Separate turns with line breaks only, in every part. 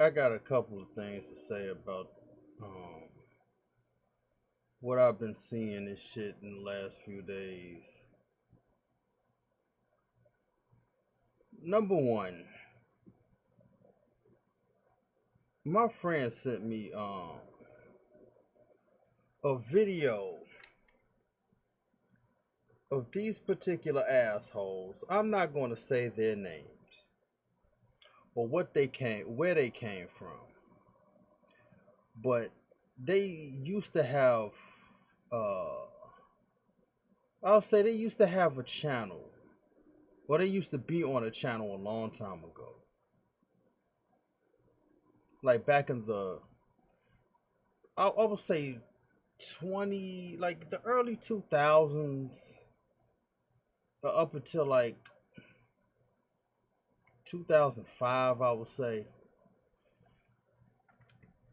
I got a couple of things to say about um, what I've been seeing this shit in the last few days. Number one, my friend sent me a video of these particular assholes. I'm not going to say their names or where they came from, but they used to have uh, I'll say they used to have a channel. Well, they used to be on a channel a long time ago. Like back in I would say 20, like the early 2000s, up until like 2005, I would say.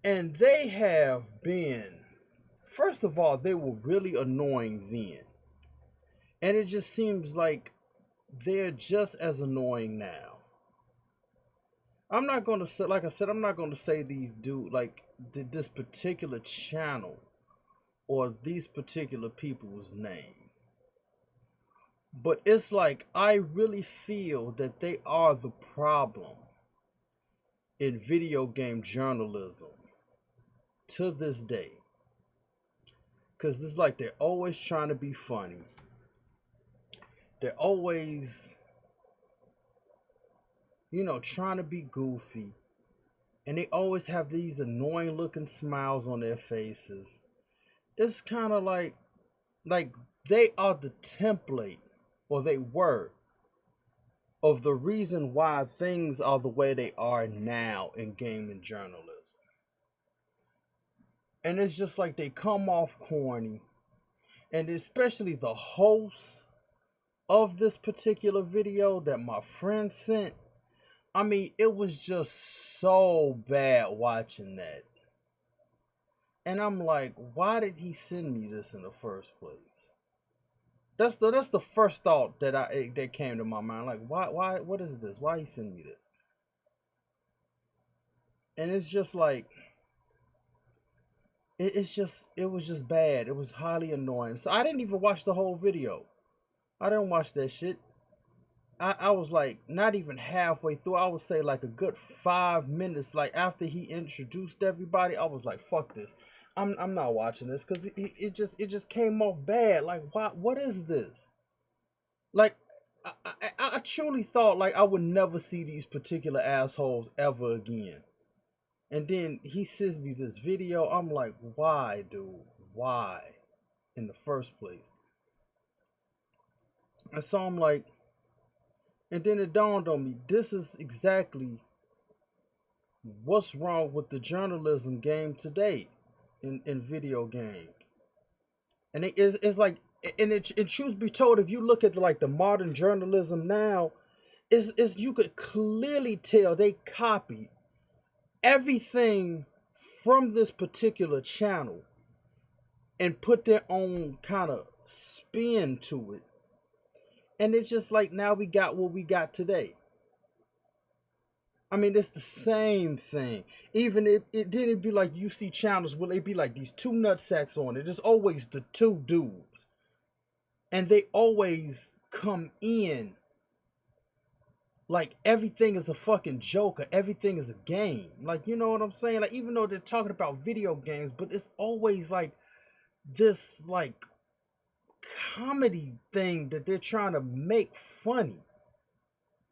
And they have been, first of all, they were really annoying then. And it just seems like they're just as annoying now. I'm not going to say, like I said, I'm not going to say these this particular channel or these particular people's name. But it's like I really feel that they are the problem in video game journalism to this day. Because it's like they're always trying to be funny. They're always, trying to be goofy. And they always have these annoying looking smiles on their faces. It's kind of like they are the template, or they were, of the reason why things are the way they are now in gaming journalism. And it's just like they come off corny, and especially the host of this particular video that my friend sent. I mean, it was just so bad watching that. And I'm like, why did he send me this in the first place? That's the first thought that came to my mind. Like, why what is this? Why he send me this? And it's just like it was just bad. It was highly annoying. So I didn't even watch the whole video. I didn't watch that shit. I was like not even halfway through. I would say like a good 5 minutes. Like after he introduced everybody, I was like, "Fuck this! I'm not watching this," because it just came off bad. Like what is this? Like I truly thought like I would never see these particular assholes ever again. And then he sends me this video. I'm like, why, dude? Why? In the first place. And so I'm like, and then it dawned on me, this is exactly what's wrong with the journalism game today in video games. And it's like, and it truth be told, if you look at like the modern journalism now, is you could clearly tell they copy everything from this particular channel and put their own kind of spin to it. And it's just like now we got what we got today. I mean, it's the same thing. Even if it didn't be like you see channels where they be like these two nutsacks on it. It's always the two dudes. And they always come in like everything is a fucking joke or everything is a game. Like, you know what I'm saying? Like, even though they're talking about video games, but it's always like this like comedy thing that they're trying to make funny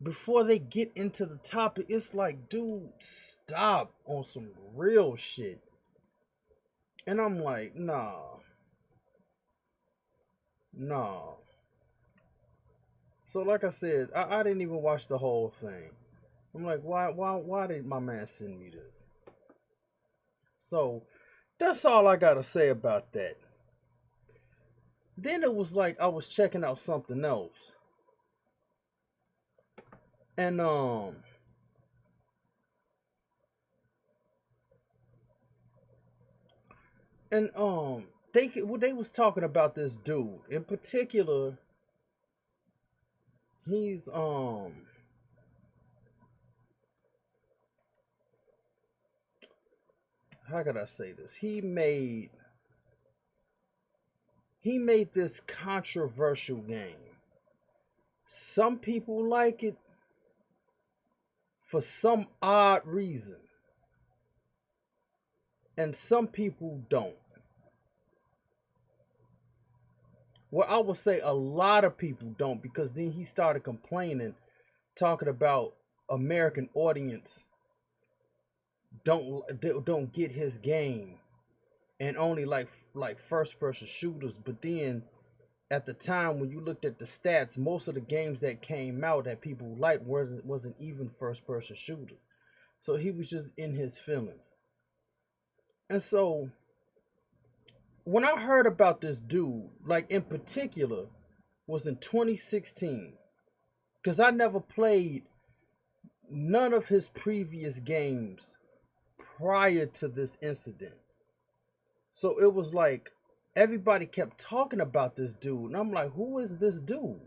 before they get into the topic. It's like, dude, stop on some real shit. And I'm like, nah. So like I said, I didn't even watch the whole thing. I'm like, why did my man send me this? So that's all I gotta say about that. Then it was like I was checking out something else. And and they was talking about this dude in particular. He's how could I say this? He made this controversial game. Some people like it for some odd reason, and some people don't. Well, I would say a lot of people don't, because then he started complaining, talking about American audience don't get his game, and only like first person shooters. But then at the time when you looked at the stats, most of the games that came out that people liked wasn't even first person shooters. So he was just in his feelings. And so when I heard about this dude, like in particular, was in 2016, because I never played none of his previous games prior to this incident. So it was like everybody kept talking about this dude, and I'm like, who is this dude?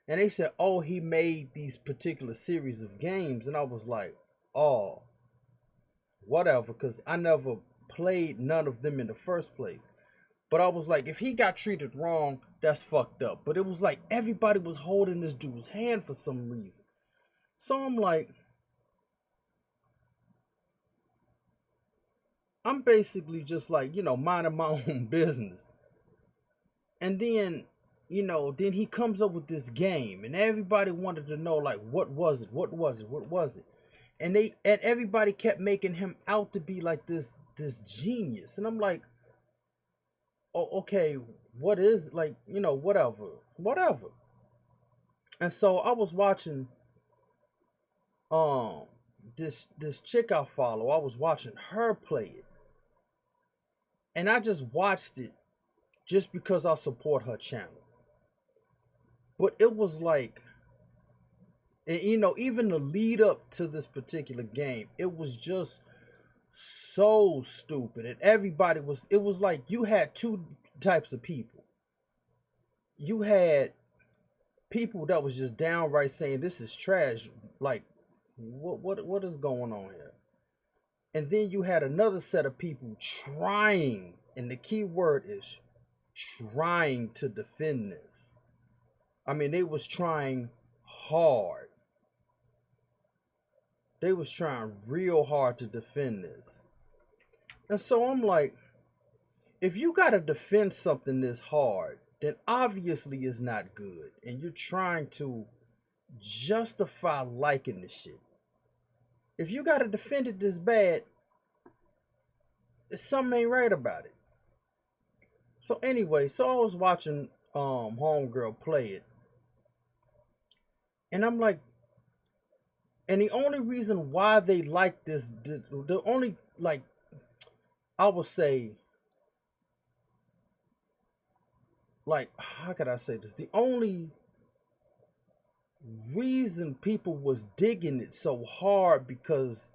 And they said, oh, he made these particular series of games, and I was like, oh, whatever, because I never played none of them in the first place. But I was like, if he got treated wrong, that's fucked up. But it was like everybody was holding this dude's hand for some reason. So I'm like, I'm basically just like, minding my own business. And then, then he comes up with this game, and everybody wanted to know, like, what was it? What was it? What was it? And everybody kept making him out to be like this genius. And I'm like, oh, okay, what is, like, whatever. And so I was watching um this chick I follow. I was watching her play it, and I just watched it just because I support her channel. But it was like, and even the lead up to this particular game, it was just so stupid. And it was like you had two types of people. You had people that was just downright saying this is trash, like, what is going on here? And then you had another set of people trying, and the key word is trying, to defend this. I mean, they was trying hard. They was trying real hard to defend this. And so I'm like, if you got to defend something this hard, then obviously it's not good. And you're trying to justify liking the shit. If you got to defend it this bad, something ain't right about it. So anyway, so I was watching Homegirl play it. And I'm like, and the only reason why they like this, the only, like, I would say, like, how could I say this? The only reason people was digging it so hard, because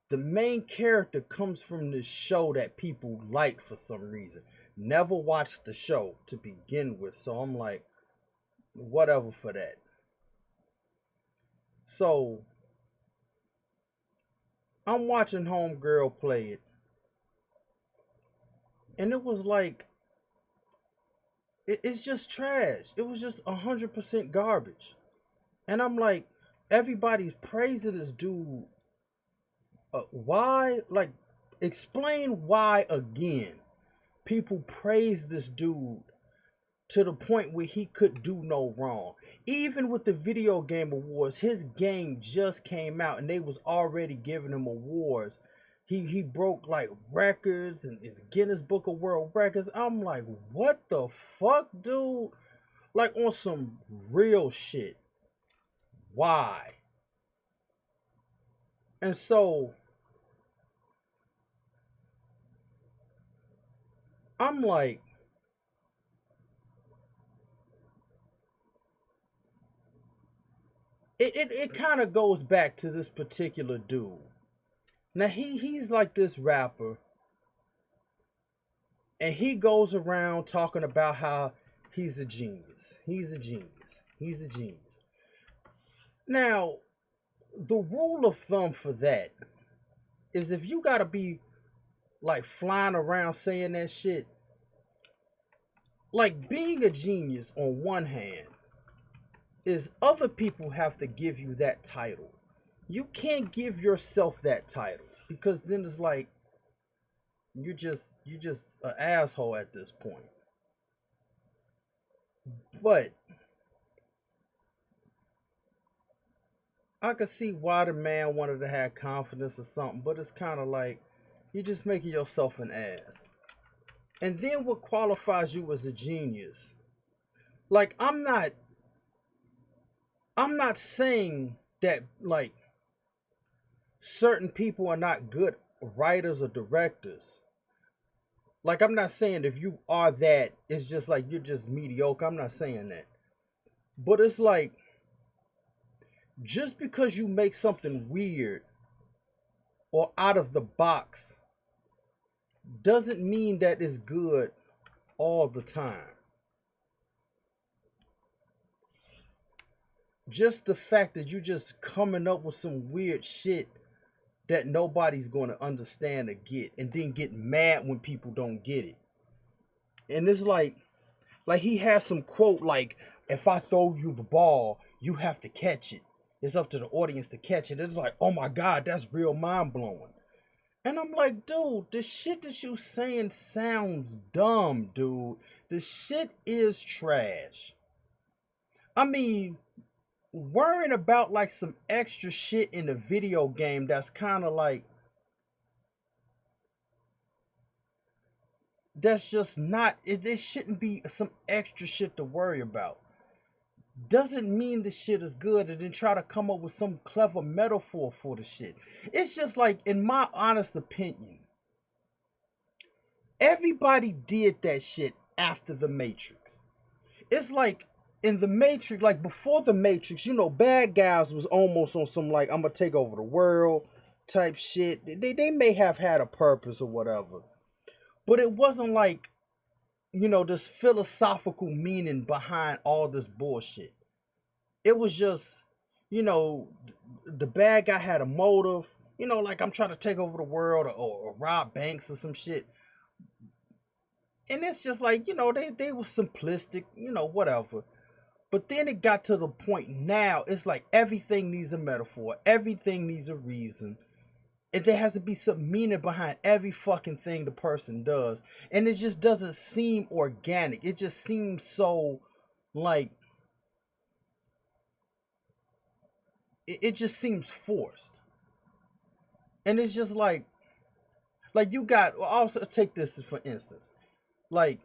the main character comes from this show that people like for some reason. Never watched the show to begin with, so I'm like, whatever for that. So I'm watching Homegirl play it, and it was like, it's just trash. It was just 100% garbage. And I'm like, everybody's praising this dude. Why? Like, explain why again. People praise this dude to the point where he could do no wrong. Even with the video game awards, his game just came out and they was already giving him awards. He broke like records and in the Guinness Book of World Records. I'm like, what the fuck, dude? Like, on some real shit. Why? And so I'm like, it kind of goes back to this particular dude. Now he's like this rapper, and he goes around talking about how he's a genius. He's a genius. He's a genius. Now, the rule of thumb for that is, if you gotta be like flying around saying that shit. Like, being a genius on one hand is other people have to give you that title. You can't give yourself that title, because then it's like you're just an asshole at this point. But I could see why the man wanted to have confidence or something, but it's kind of like you're just making yourself an ass. And then what qualifies you as a genius? Like, I'm not saying that like certain people are not good writers or directors. Like, I'm not saying if you are that, it's just like you're just mediocre. I'm not saying that. But it's like, just because you make something weird or out of the box doesn't mean that it's good all the time. Just the fact that you just coming up with some weird shit that nobody's going to understand or get, and then get mad when people don't get it. And it's like he has some quote like, if I throw you the ball, you have to catch it. It's up to the audience to catch it. It's like, oh my God, that's real mind blowing. And I'm like, dude, the shit that you saying sounds dumb, dude. The shit is trash. I mean, worrying about like some extra shit in a video game that's kind of like, that's just not, there shouldn't be some extra shit to worry about. Doesn't mean the shit is good, and then try to come up with some clever metaphor for the shit. It's just like, in my honest opinion, everybody did that shit after the Matrix. It's like, in the Matrix, like before the Matrix, bad guys was almost on some like, I'm gonna take over the world type shit. They may have had a purpose or whatever, but it wasn't like, this philosophical meaning behind all this bullshit. It was just, the bad guy had a motive, like, I'm trying to take over the world, or rob banks or some shit. And it's just like, they were simplistic, whatever. But then it got to the point now, it's like everything needs a metaphor, everything needs a reason. And there has to be some meaning behind every fucking thing the person does. And it just doesn't seem organic. It just seems so, like, it just seems forced. And it's just like you got, well, also take this for instance. Like,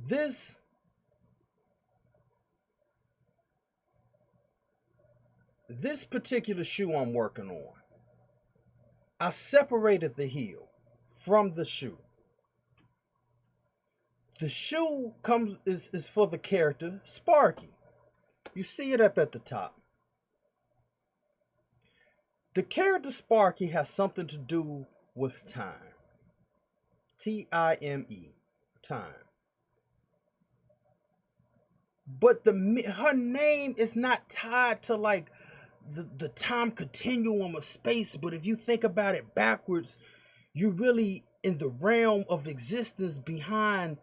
this particular shoe I'm working on, I separated the heel from the shoe. The shoe is for the character Sparky. You see it up at the top. The character Sparky has something to do with time. Time. Time. But her name is not tied to like the time continuum of space, but if you think about it backwards, you're really in the realm of existence behind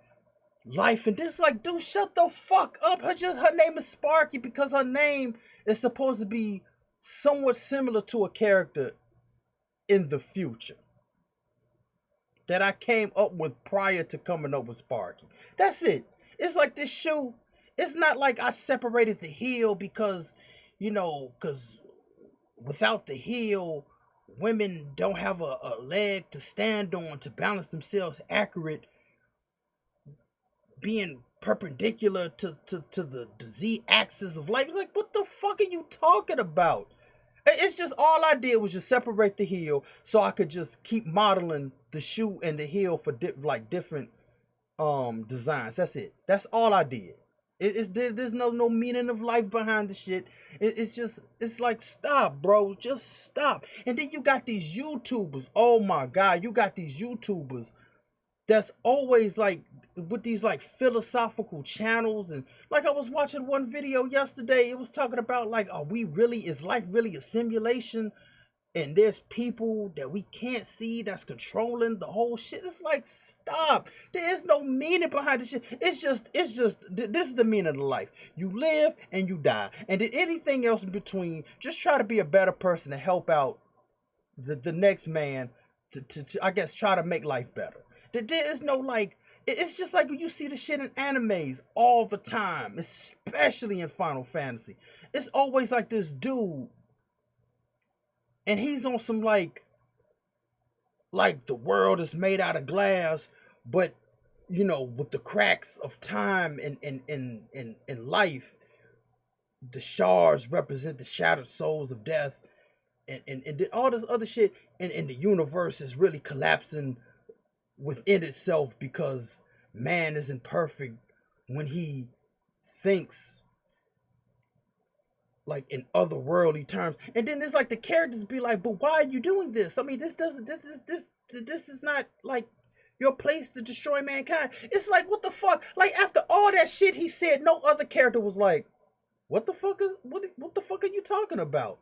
life. And this, like, dude, shut the fuck up. Her name is Sparky because her name is supposed to be somewhat similar to a character in the future that I came up with prior to coming up with Sparky. That's it. It's like this shoe, it's not like I separated the heel because without the heel, women don't have a leg to stand on to balance themselves accurate, being perpendicular to the Z axis of life. Like, what the fuck are you talking about? It's just, all I did was just separate the heel so I could just keep modeling the shoe and the heel for different designs. That's it. That's all I did. There's no meaning of life behind the shit. It's like, stop, bro. Just stop. And then you got these YouTubers. Oh my God. You got these YouTubers that's always like with these like philosophical channels. And like, I was watching one video yesterday. It was talking about like, is life really a simulation? and there's people that we can't see that's controlling the whole shit. It's like, stop. There is no meaning behind this shit. This is the meaning of life. You live and you die, and then anything else in between, just try to be a better person to help out the next man to I guess try to make life better. There is no like, it's just like when you see the shit in animes all the time, especially in Final Fantasy. It's always like this dude, and he's on some like the world is made out of glass, but with the cracks of time and life, the shards represent the shattered souls of death, and then all this other shit, and the universe is really collapsing within itself because man isn't perfect when he thinks like in otherworldly terms. And then there's like the characters be like, but why are you doing this? I mean, this is not like your place to destroy mankind. It's like, what the fuck? Like, after all that shit he said, no other character was like, what the fuck is what the fuck are you talking about?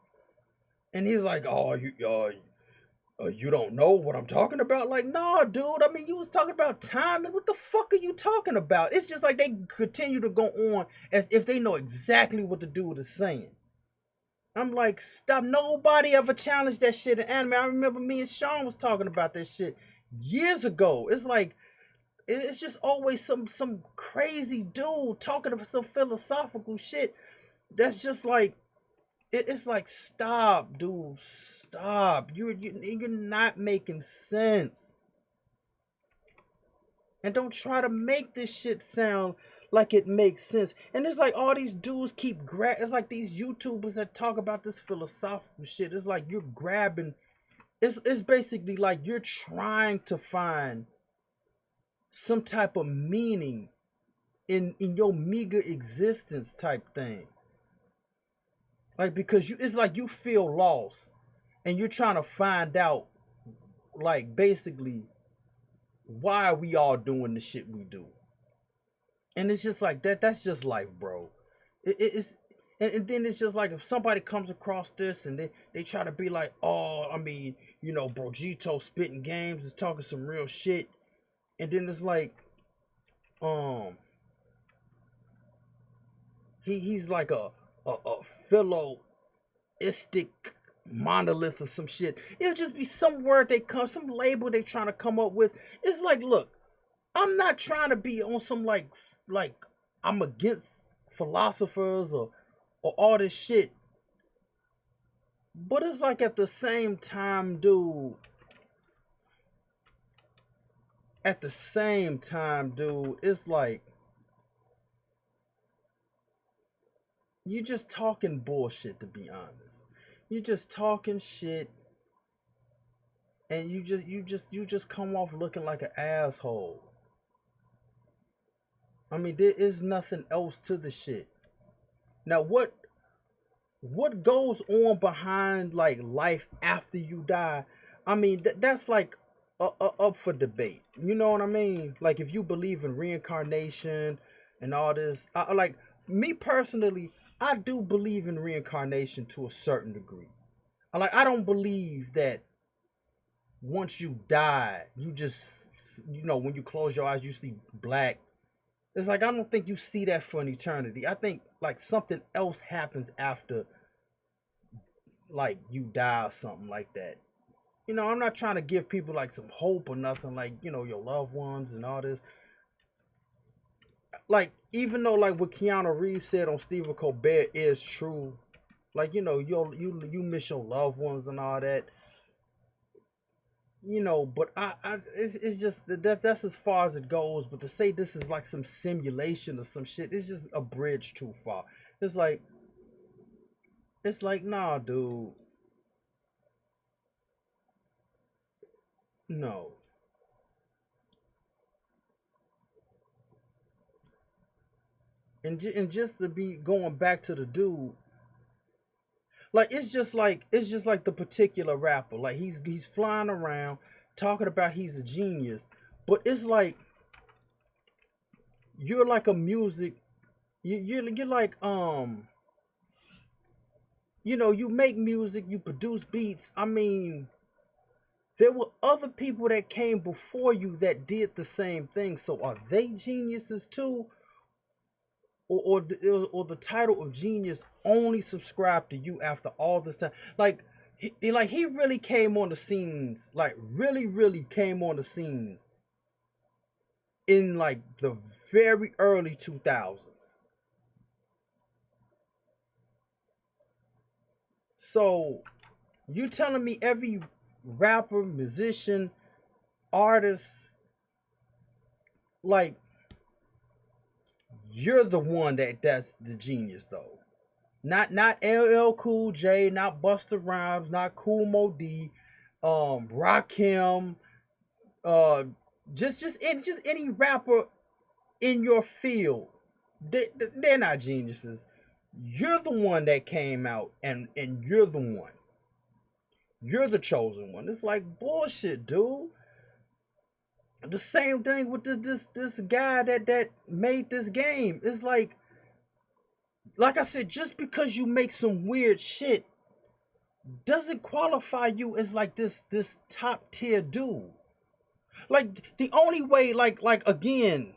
And he's like, oh, you don't know what I'm talking about? Like, nah, dude. I mean, you was talking about time, and what the fuck are you talking about? It's just like they continue to go on as if they know exactly what the dude is saying. I'm like, stop. Nobody ever challenged that shit in anime. I remember me and Sean was talking about that shit years ago. It's like, it's just always some crazy dude talking about some philosophical shit that's just like, it's like, stop, dude, stop. You're not making sense. And don't try to make this shit sound like it makes sense. And it's like all these dudes keep it's like these YouTubers that talk about this philosophical shit. It's like you're grabbing. It's basically like you're trying to find some type of meaning in your meager existence type thing. Like, because it's like you feel lost and you're trying to find out, like, basically why are we all doing the shit we do. And it's just like that's just life, bro. It's and then it's just like if somebody comes across this and they try to be like, oh, I mean, Brogito spitting games is talking some real shit. And then it's like, um he's like a philoistic monolith or some shit. It'll just be some word some label they trying to come up with. It's like, look, I'm not trying to be on some like I'm against philosophers or all this shit. But it's like at the same time, dude. It's like you just talking bullshit, to be honest. You just talking shit, and you just come off looking like an asshole. I mean, there is nothing else to the shit. Now, what goes on behind like life after you die? I mean, that's like up for debate. You know what I mean? Like, if you believe in reincarnation and all this, like me personally, I do believe in reincarnation to a certain degree. I don't believe that once you die, you just, when you close your eyes, you see black. It's like, I don't think you see that for an eternity. I think like something else happens after like you die or something like that. I'm not trying to give people like some hope or nothing, like, your loved ones and all this. Like, even though like what Keanu Reeves said on Stephen Colbert is true, like, you miss your loved ones and all that. But it's just that's as far as it goes. But to say this is like some simulation or some shit, it's just a bridge too far. It's like, nah, dude, no. And just to be going back to the dude, like, it's just like the particular rapper, like he's flying around talking about he's a genius, but it's like you're like a music, you're like You know, you make music, you produce beats. I mean, there were other people that came before you that did the same thing. So are they geniuses too? Or the title of genius only subscribed to you after all this time? Like he really came on the scenes, like really came on the scenes in like the very early 2000s. So you telling me every rapper, musician, artist, like, you're the one that's the genius though? Not LL Cool J, not Busta Rhymes, not Cool Mo D, Rakim, uh, just any rapper in your field. They're not geniuses. You're the one that came out, and you're the one. You're the chosen one. It's like bullshit, dude. The same thing with this guy that made this game. It's like I said, just because you make some weird shit doesn't qualify you as like this top tier dude. Like the only way, like again,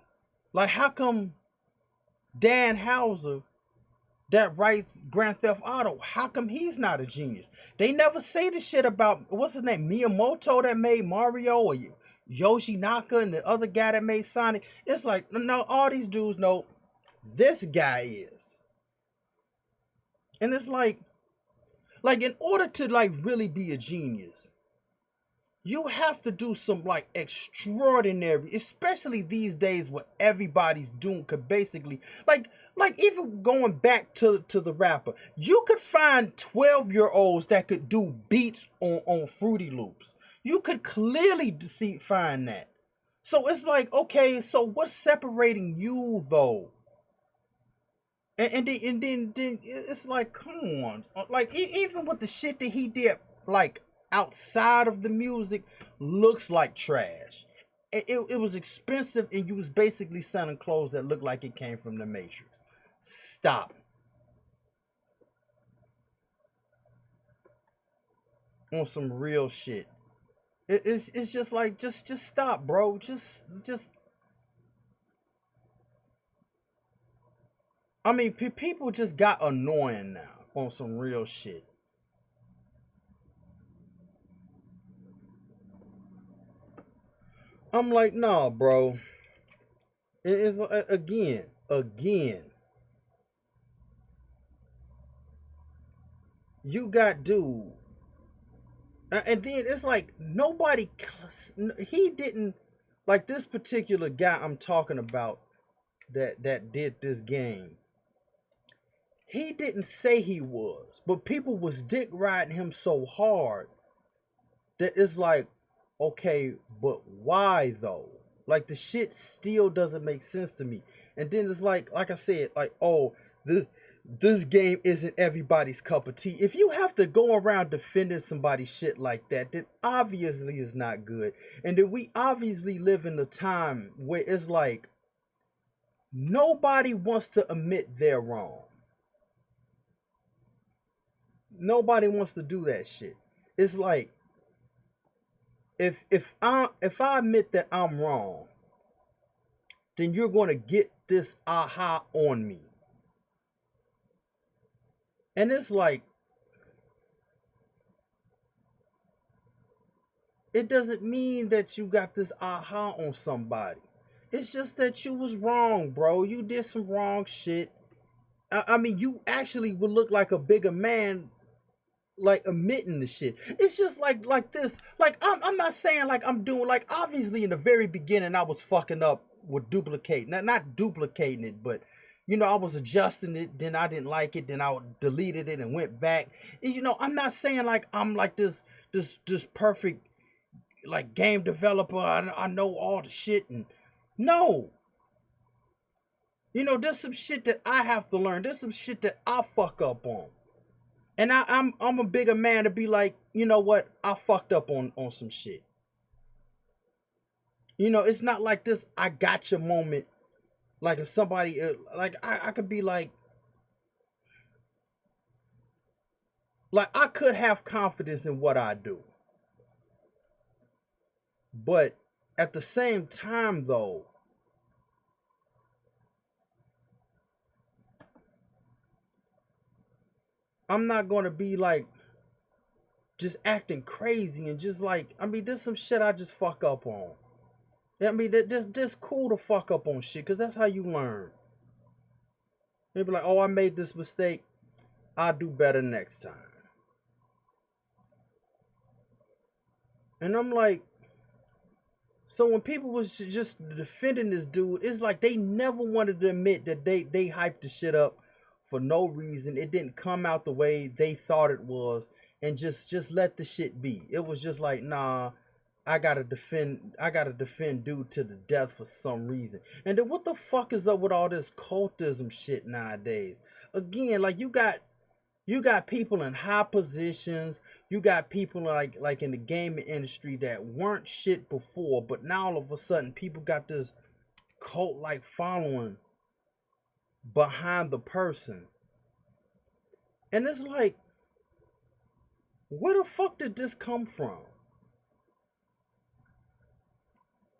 like how come Dan Houser that writes Grand Theft Auto, how come he's not a genius? They never say the shit about what's his name, Miyamoto, that made Mario, or Yoshi Naka and the other guy that made Sonic. It's like, no, all these dudes know this guy is. And it's like in order to like really be a genius, you have to do some like extraordinary, especially these days where everybody's doing, could basically like even going back to the rapper, you could find 12-year-olds that could do beats on Fruity Loops. You could clearly find that. So it's like, okay, so what's separating you though? And then it's like, come on, like even with the shit that he did, like outside of the music, looks like trash. It was expensive, and you was basically selling clothes that looked like it came from the Matrix. Stop. On some real shit. It's just like, just stop, bro. Just. I mean, people just got annoying now on some real shit. I'm like, nah, bro. It's again. You got dude, and then it's like nobody. He didn't, like this particular guy I'm talking about that did this game. He didn't say he was, but people was dick riding him so hard that it's like, okay, but why though? Like the shit still doesn't make sense to me. And then it's like I said, like, oh, this game isn't everybody's cup of tea. If you have to go around defending somebody's shit like that, then obviously it's not good. And then we obviously live in a time where it's like nobody wants to admit they're wrong. Nobody wants to do that shit. It's like, if I admit that I'm wrong, then you're going to get this aha on me. And it's like, it doesn't mean that you got this aha on somebody. It's just that you was wrong, bro. You did some wrong shit. I mean, you actually would look like a bigger man, like admitting the shit. It's just like this. Like I'm not saying like I'm doing, like obviously in the very beginning I was fucking up with duplicating. Not duplicating it, but you know, I was adjusting it, then I didn't like it, then I deleted it and went back. And, you know, I'm not saying like I'm like this perfect like game developer. I know all the shit, and no. You know, there's some shit that I have to learn. There's some shit that I fuck up on. And I'm a bigger man to be like, you know what? I fucked up on some shit. You know, it's not like this I got your moment. Like if somebody like I could be like, Like, I could have confidence in what I do. But at the same time, though, I'm not going to be like just acting crazy and just like, I mean, there's some shit I just fuck up on. I mean, this cool to fuck up on shit because that's how you learn. They be like, oh, I made this mistake. I'll do better next time. And I'm like, so when people was just defending this dude, it's like they never wanted to admit that they hyped the shit up for no reason. It didn't come out the way they thought it was, and just let the shit be. It was just like, nah, I gotta defend dude to the death for some reason. And then what the fuck is up with all this cultism shit nowadays? Again, like you got people in high positions. You got people like in the gaming industry that weren't shit before, but now all of a sudden people got this cult like following behind the person. And it's like, where the fuck did this come from?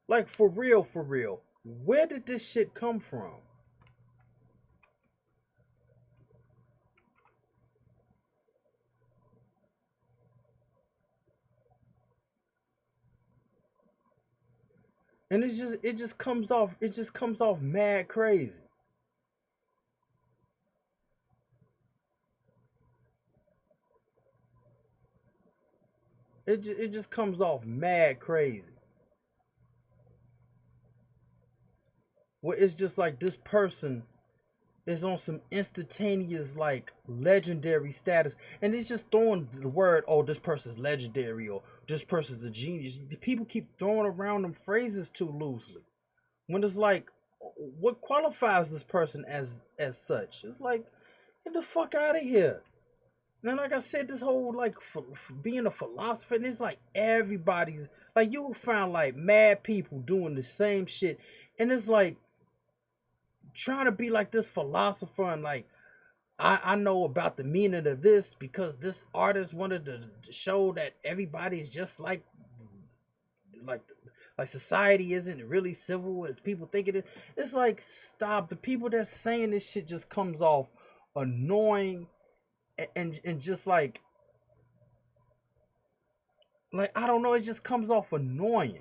Like, for real, where did this shit come from? And it just comes off mad crazy. It just comes off mad crazy. Well, it's just like this person is on some instantaneous like legendary status, and it's just throwing the word, oh, this person's legendary, or this person's a genius. People keep throwing around them phrases too loosely, when it's like, what qualifies this person as such? It's like, get the fuck out of here. Now, like I said, this whole like being a philosopher, and it's like everybody's like, you found like mad people doing the same shit, and it's like trying to be like this philosopher, and like, I know about the meaning of this because this artist wanted to show that everybody is just like like society isn't really civil as people think it is. It's like, stop. The people that's saying this shit just comes off annoying, and just like I don't know, it just comes off annoying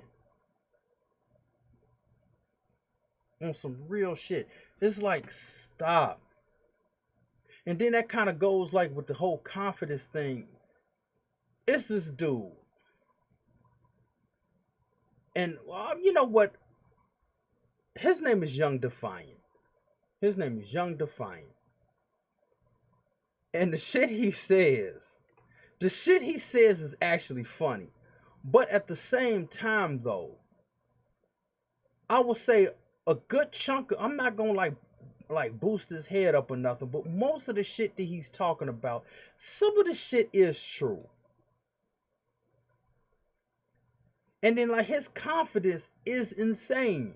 on some real shit. It's like, stop. And then that kind of goes like with the whole confidence thing. It's this dude. And you know what? His name is Young Defiant. His name is Young Defiant. And the shit he says is actually funny. But at the same time, though, I will say a good chunk of, I'm not gonna like boost his head up or nothing, but most of the shit that he's talking about, some of the shit is true. And then like his confidence is insane.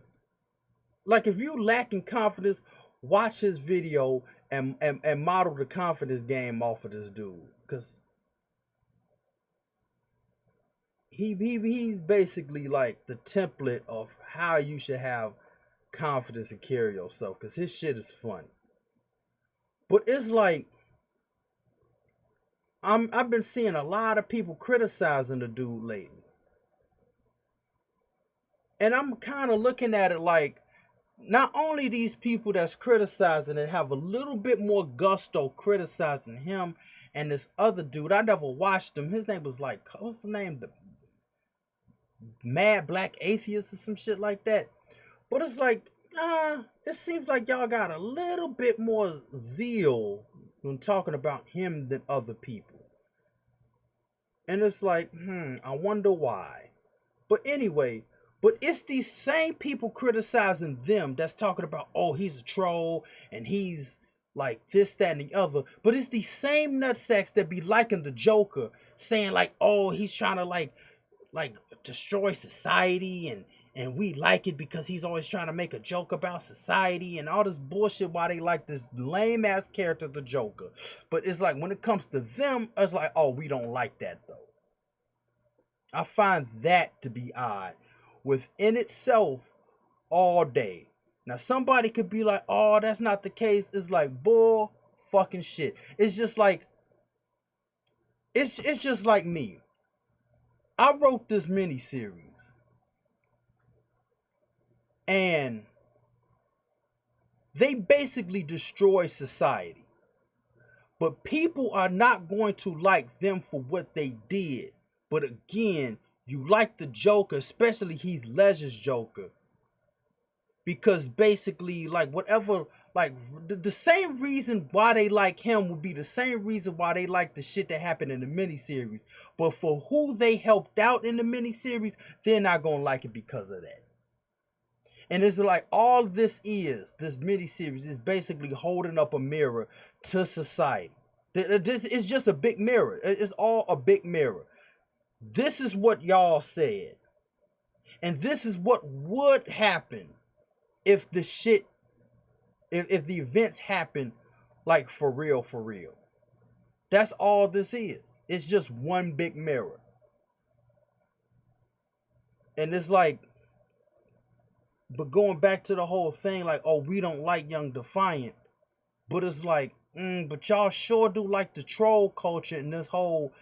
Like, if you lacking confidence, watch his video and model the confidence game off of this dude, because he's basically like the template of how you should have confidence and carry yourself, because his shit is funny. But it's like, I've been seeing a lot of people criticizing the dude lately, and I'm kind of looking at it like, not only these people that's criticizing it have a little bit more gusto criticizing him and this other dude. I never watched him. His name was like, what's the name? The Mad Black Atheist or some shit like that. But it's like, it seems like y'all got a little bit more zeal when talking about him than other people. And it's like, I wonder why. But anyway, but it's these same people criticizing them that's talking about, oh, he's a troll and he's like this, that, and the other. But it's these same nutsacks that be liking the Joker, saying like, oh, he's trying to like destroy society, and we like it because he's always trying to make a joke about society and all this bullshit, why they like this lame ass character, the Joker. But it's like when it comes to them, it's like, oh, we don't like that though. I find that to be odd within itself all day. Now somebody could be like, oh, that's not the case. It's like bull fucking shit. It's just like it's just like me. I wrote this mini series and they basically destroy society. But people are not going to like them for what they did. But again, you like the Joker, especially Heath Ledger's Joker, because basically, like, whatever, like, the same reason why they like him would be the same reason why they like the shit that happened in the miniseries. But for who they helped out in the miniseries, they're not gonna like it because of that. And it's like all this miniseries is basically holding up a mirror to society. This is just a big mirror. It's all a big mirror. This is what y'all said. And this is what would happen if the shit, if the events happen like for real, for real. That's all this is. It's just one big mirror. And it's like, but going back to the whole thing, like, oh, we don't like Young Defiant. But it's like, but y'all sure do like the troll culture and this whole,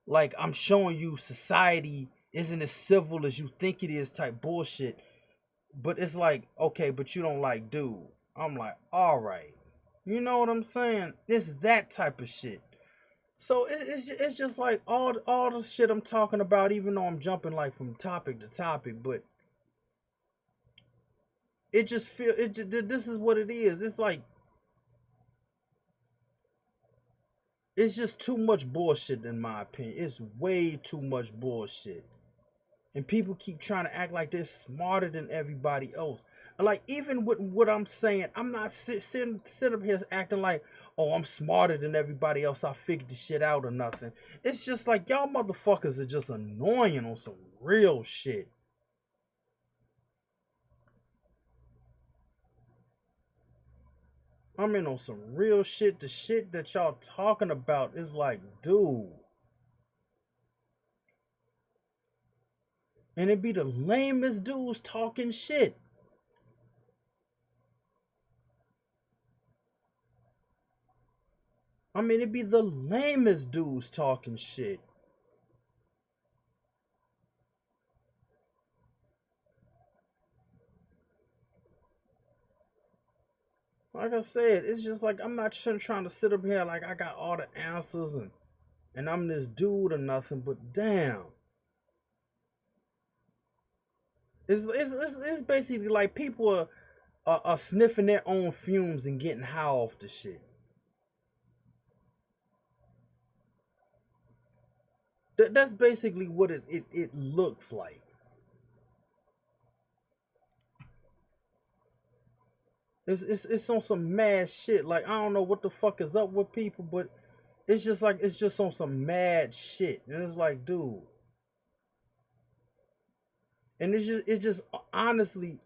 like, I'm showing you society isn't as civil as you think it is type bullshit. But it's like, okay, but you don't like dude. I'm like, all right. You know what I'm saying? It's that type of shit. So it's just like all the shit I'm talking about, even though I'm jumping like from topic to topic, but it just feel this is what it is. It's like it's just too much bullshit in my opinion. It's way too much bullshit. And people keep trying to act like they're smarter than everybody else. Like, even with what I'm saying, I'm not sit up here acting like, oh, I'm smarter than everybody else. I figured the shit out or nothing. It's just like y'all motherfuckers are just annoying on some real shit. I mean, on some real shit. The shit that y'all talking about is like, dude. And it be the lamest dudes talking shit. I mean, it be the lamest dudes talking shit. Like I said, it's just like I'm not trying to sit up here like I got all the answers and I'm this dude or nothing, but damn. It's basically like people are sniffing their own fumes and getting high off the shit. That's basically what it looks like. It's on some mad shit. Like, I don't know what the fuck is up with people, but it's just like it's just on some mad shit. And it's like, dude. And it's just honestly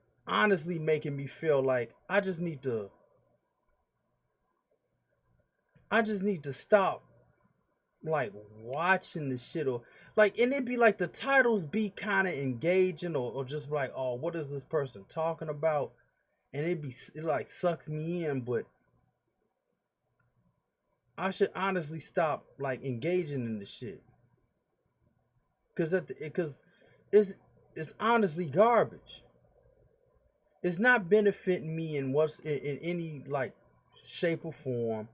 making me feel like I just need to stop like watching the shit, or like, and it'd be like the titles be kind of engaging, or just like, oh, what is this person talking about? And it like sucks me in, but I should honestly stop like engaging in the shit, because it's it's honestly garbage. It's not benefiting me in in any like shape or form.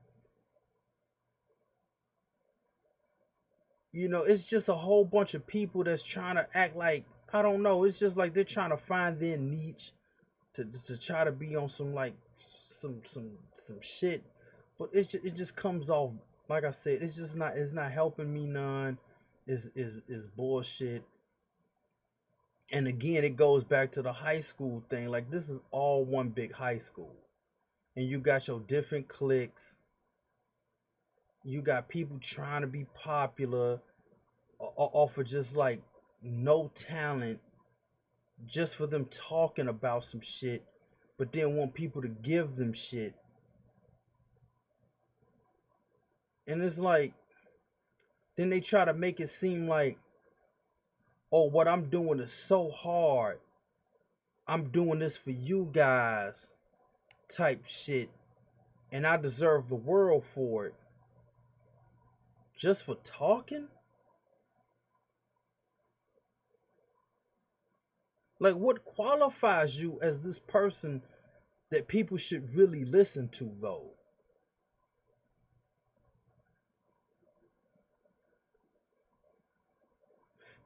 It's just a whole bunch of people that's trying to act like, I don't know. It's just like they're trying to find their niche to try to be on some like some shit, but it just comes off, like I said, it's not helping me none. Is bullshit. And again, it goes back to the high school thing. Like, this is all one big high school, and you got your different cliques. You got people trying to be popular off of just like no talent, just for them talking about some shit, but then want people to give them shit. And it's like, then they try to make it seem like, oh, what I'm doing is so hard. I'm doing this for you guys type shit. And I deserve the world for it. Just for talking? Like, what qualifies you as this person that people should really listen to, though?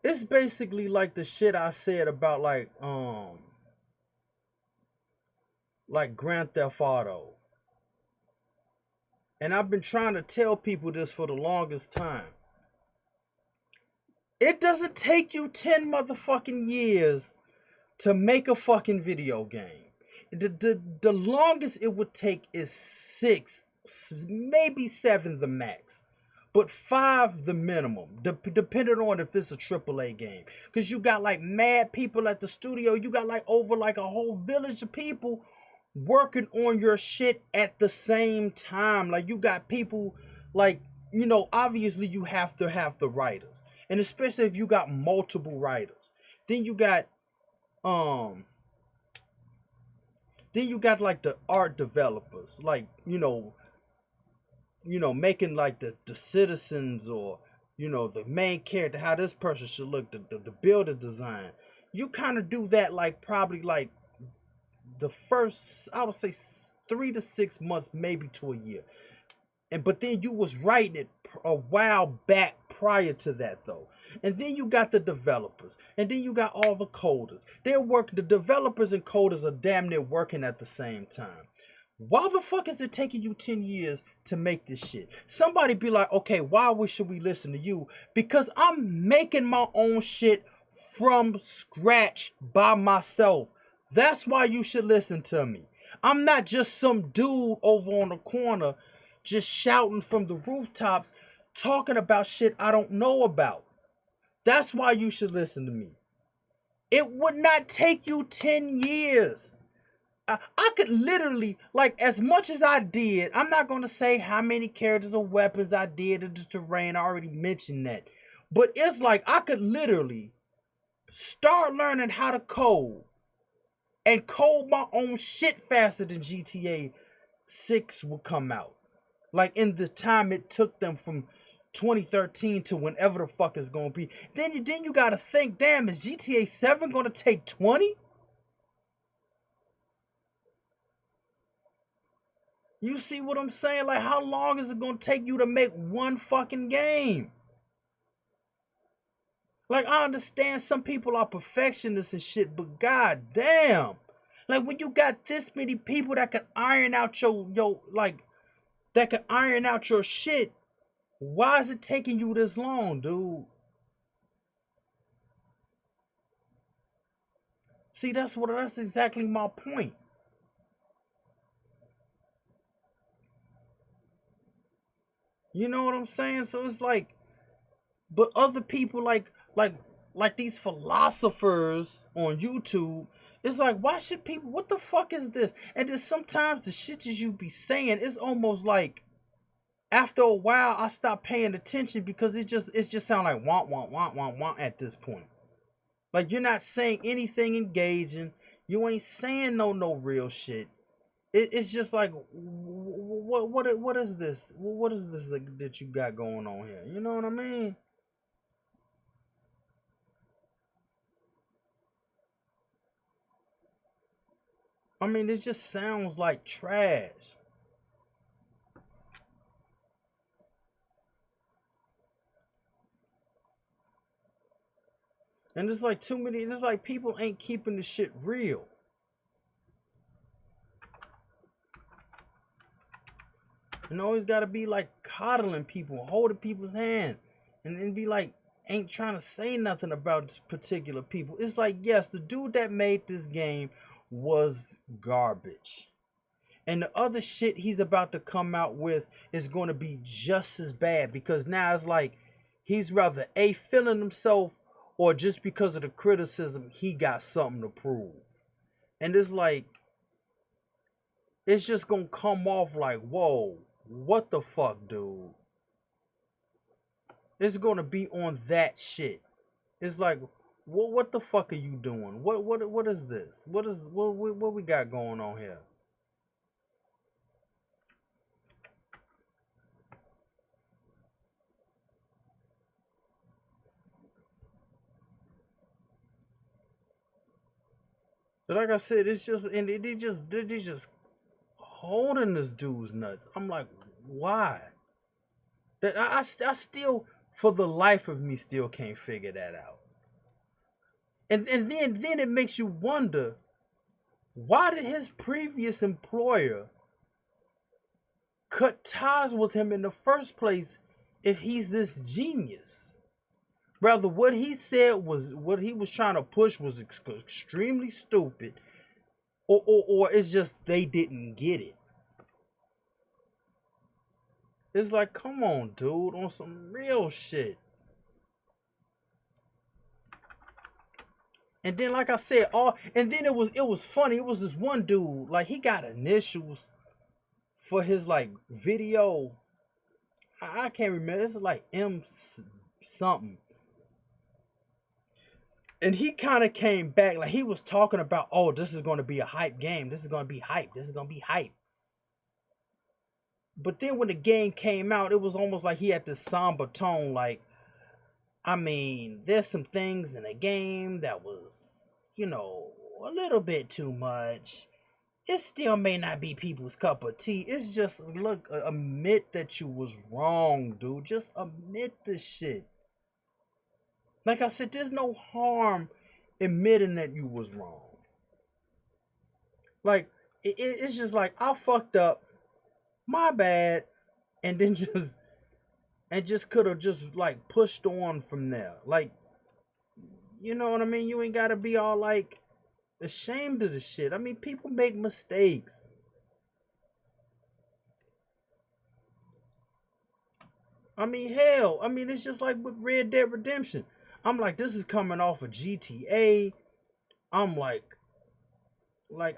It's basically like the shit I said about like Grand Theft Auto. And I've been trying to tell people this for the longest time. It doesn't take you 10 motherfucking years to make a fucking video game. The longest it would take is 6, maybe 7 the max. But 5 the minimum, depending on if it's a AAA game. Because you got like mad people at the studio. You got like over like a whole village of people working on your shit at the same time. Like you got people like, you know, obviously you have to have the writers. And especially if you got multiple writers. Then you got like the art developers, like, you know, making like the citizens, or, you know, the main character, how this person should look, the builder design. You kind of do that like probably like the first, I would say 3 to 6 months, maybe to a year. But then you was writing it a while back prior to that though. And then you got the developers, and then you got all the coders. The developers and coders are damn near working at the same time. Why the fuck is it taking you 10 years to make this shit? Somebody be like, okay, why should we listen to you? Because I'm making my own shit from scratch by myself. That's why you should listen to me. I'm not just some dude over on the corner just shouting from the rooftops talking about shit I don't know about. That's why you should listen to me. It would not take you 10 years. I could literally, like, as much as I did, I'm not going to say how many characters or weapons I did in the terrain. I already mentioned that. But it's like I could literally start learning how to code and code my own shit faster than GTA 6 would come out. Like, in the time it took them from 2013 to whenever the fuck it's gonna be. Then you gotta think, damn, is GTA 7 gonna take 20? You see what I'm saying? Like, how long is it gonna take you to make one fucking game? Like, I understand some people are perfectionists and shit, but god damn. Like, when you got this many people that can iron out that can iron out your shit, why is it taking you this long, dude? See, that's exactly my point. You know what I'm saying? So it's like, but other people like these philosophers on YouTube, it's like, why should people, what the fuck is this? And then sometimes the shit that you be saying, it's almost like after a while I stop paying attention because it just sound like want at this point. Like, you're not saying anything engaging. You ain't saying no real shit. It's just like, what is this? What is this that you got going on here? You know what I mean? I mean, it just sounds like trash. And it's like too many, it's like people ain't keeping the shit real. And always gotta be like coddling people, holding people's hand, and then be like, ain't trying to say nothing about this particular people. It's like, yes, the dude that made this game was garbage. And the other shit he's about to come out with is going to be just as bad, because now it's like he's rather A, feeling himself, or just because of the criticism, he got something to prove. And it's like, it's just gonna come off like, whoa, what the fuck, dude? It's gonna be on that shit. It's like, what the fuck are you doing? What is this? What we got going on here? But like I said, it's just, and they just holding this dude's nuts. I'm like, why? That I still, for the life of me, still can't figure that out. And then it makes you wonder, why did his previous employer cut ties with him in the first place if he's this genius? Rather, what he said was, what he was trying to push was extremely stupid, or it's just they didn't get it. It's like, come on, dude, on some real shit. And then, like I said, and then it was funny. It was this one dude, like, he got initials for his like video. I can't remember. It's like M something. And he kind of came back, like he was talking about, oh, this is going to be a hype game. This is going to be hype. This is going to be hype. But then when the game came out, it was almost like he had this somber tone, like, I mean, there's some things in the game that was, a little bit too much. It still may not be people's cup of tea. It's just, look, admit that you was wrong, dude. Just admit the shit. Like I said, there's no harm admitting that you was wrong. Like, it's just like, I fucked up, my bad, and then just could have just like pushed on from there. Like, you know what I mean? You ain't gotta be all like ashamed of the shit. I mean, people make mistakes. I mean, hell, I mean, it's just like with Red Dead Redemption. I'm like, this is coming off of GTA. I'm like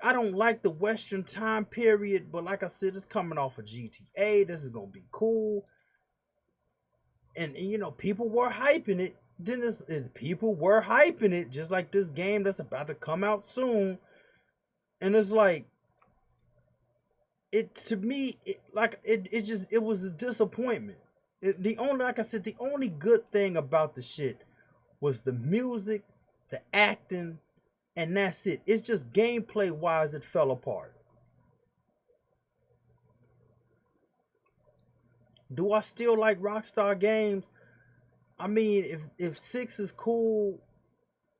I don't like the Western time period, but like I said, it's coming off of GTA. This is gonna be cool. And people were hyping it. Then people were hyping it, just like this game that's about to come out soon. And it's like, to me, it was a disappointment. Like I said, the only good thing about the shit was the music, the acting, and that's it. It's just gameplay wise, it fell apart. Do I still like Rockstar games? I mean, if 6 is cool,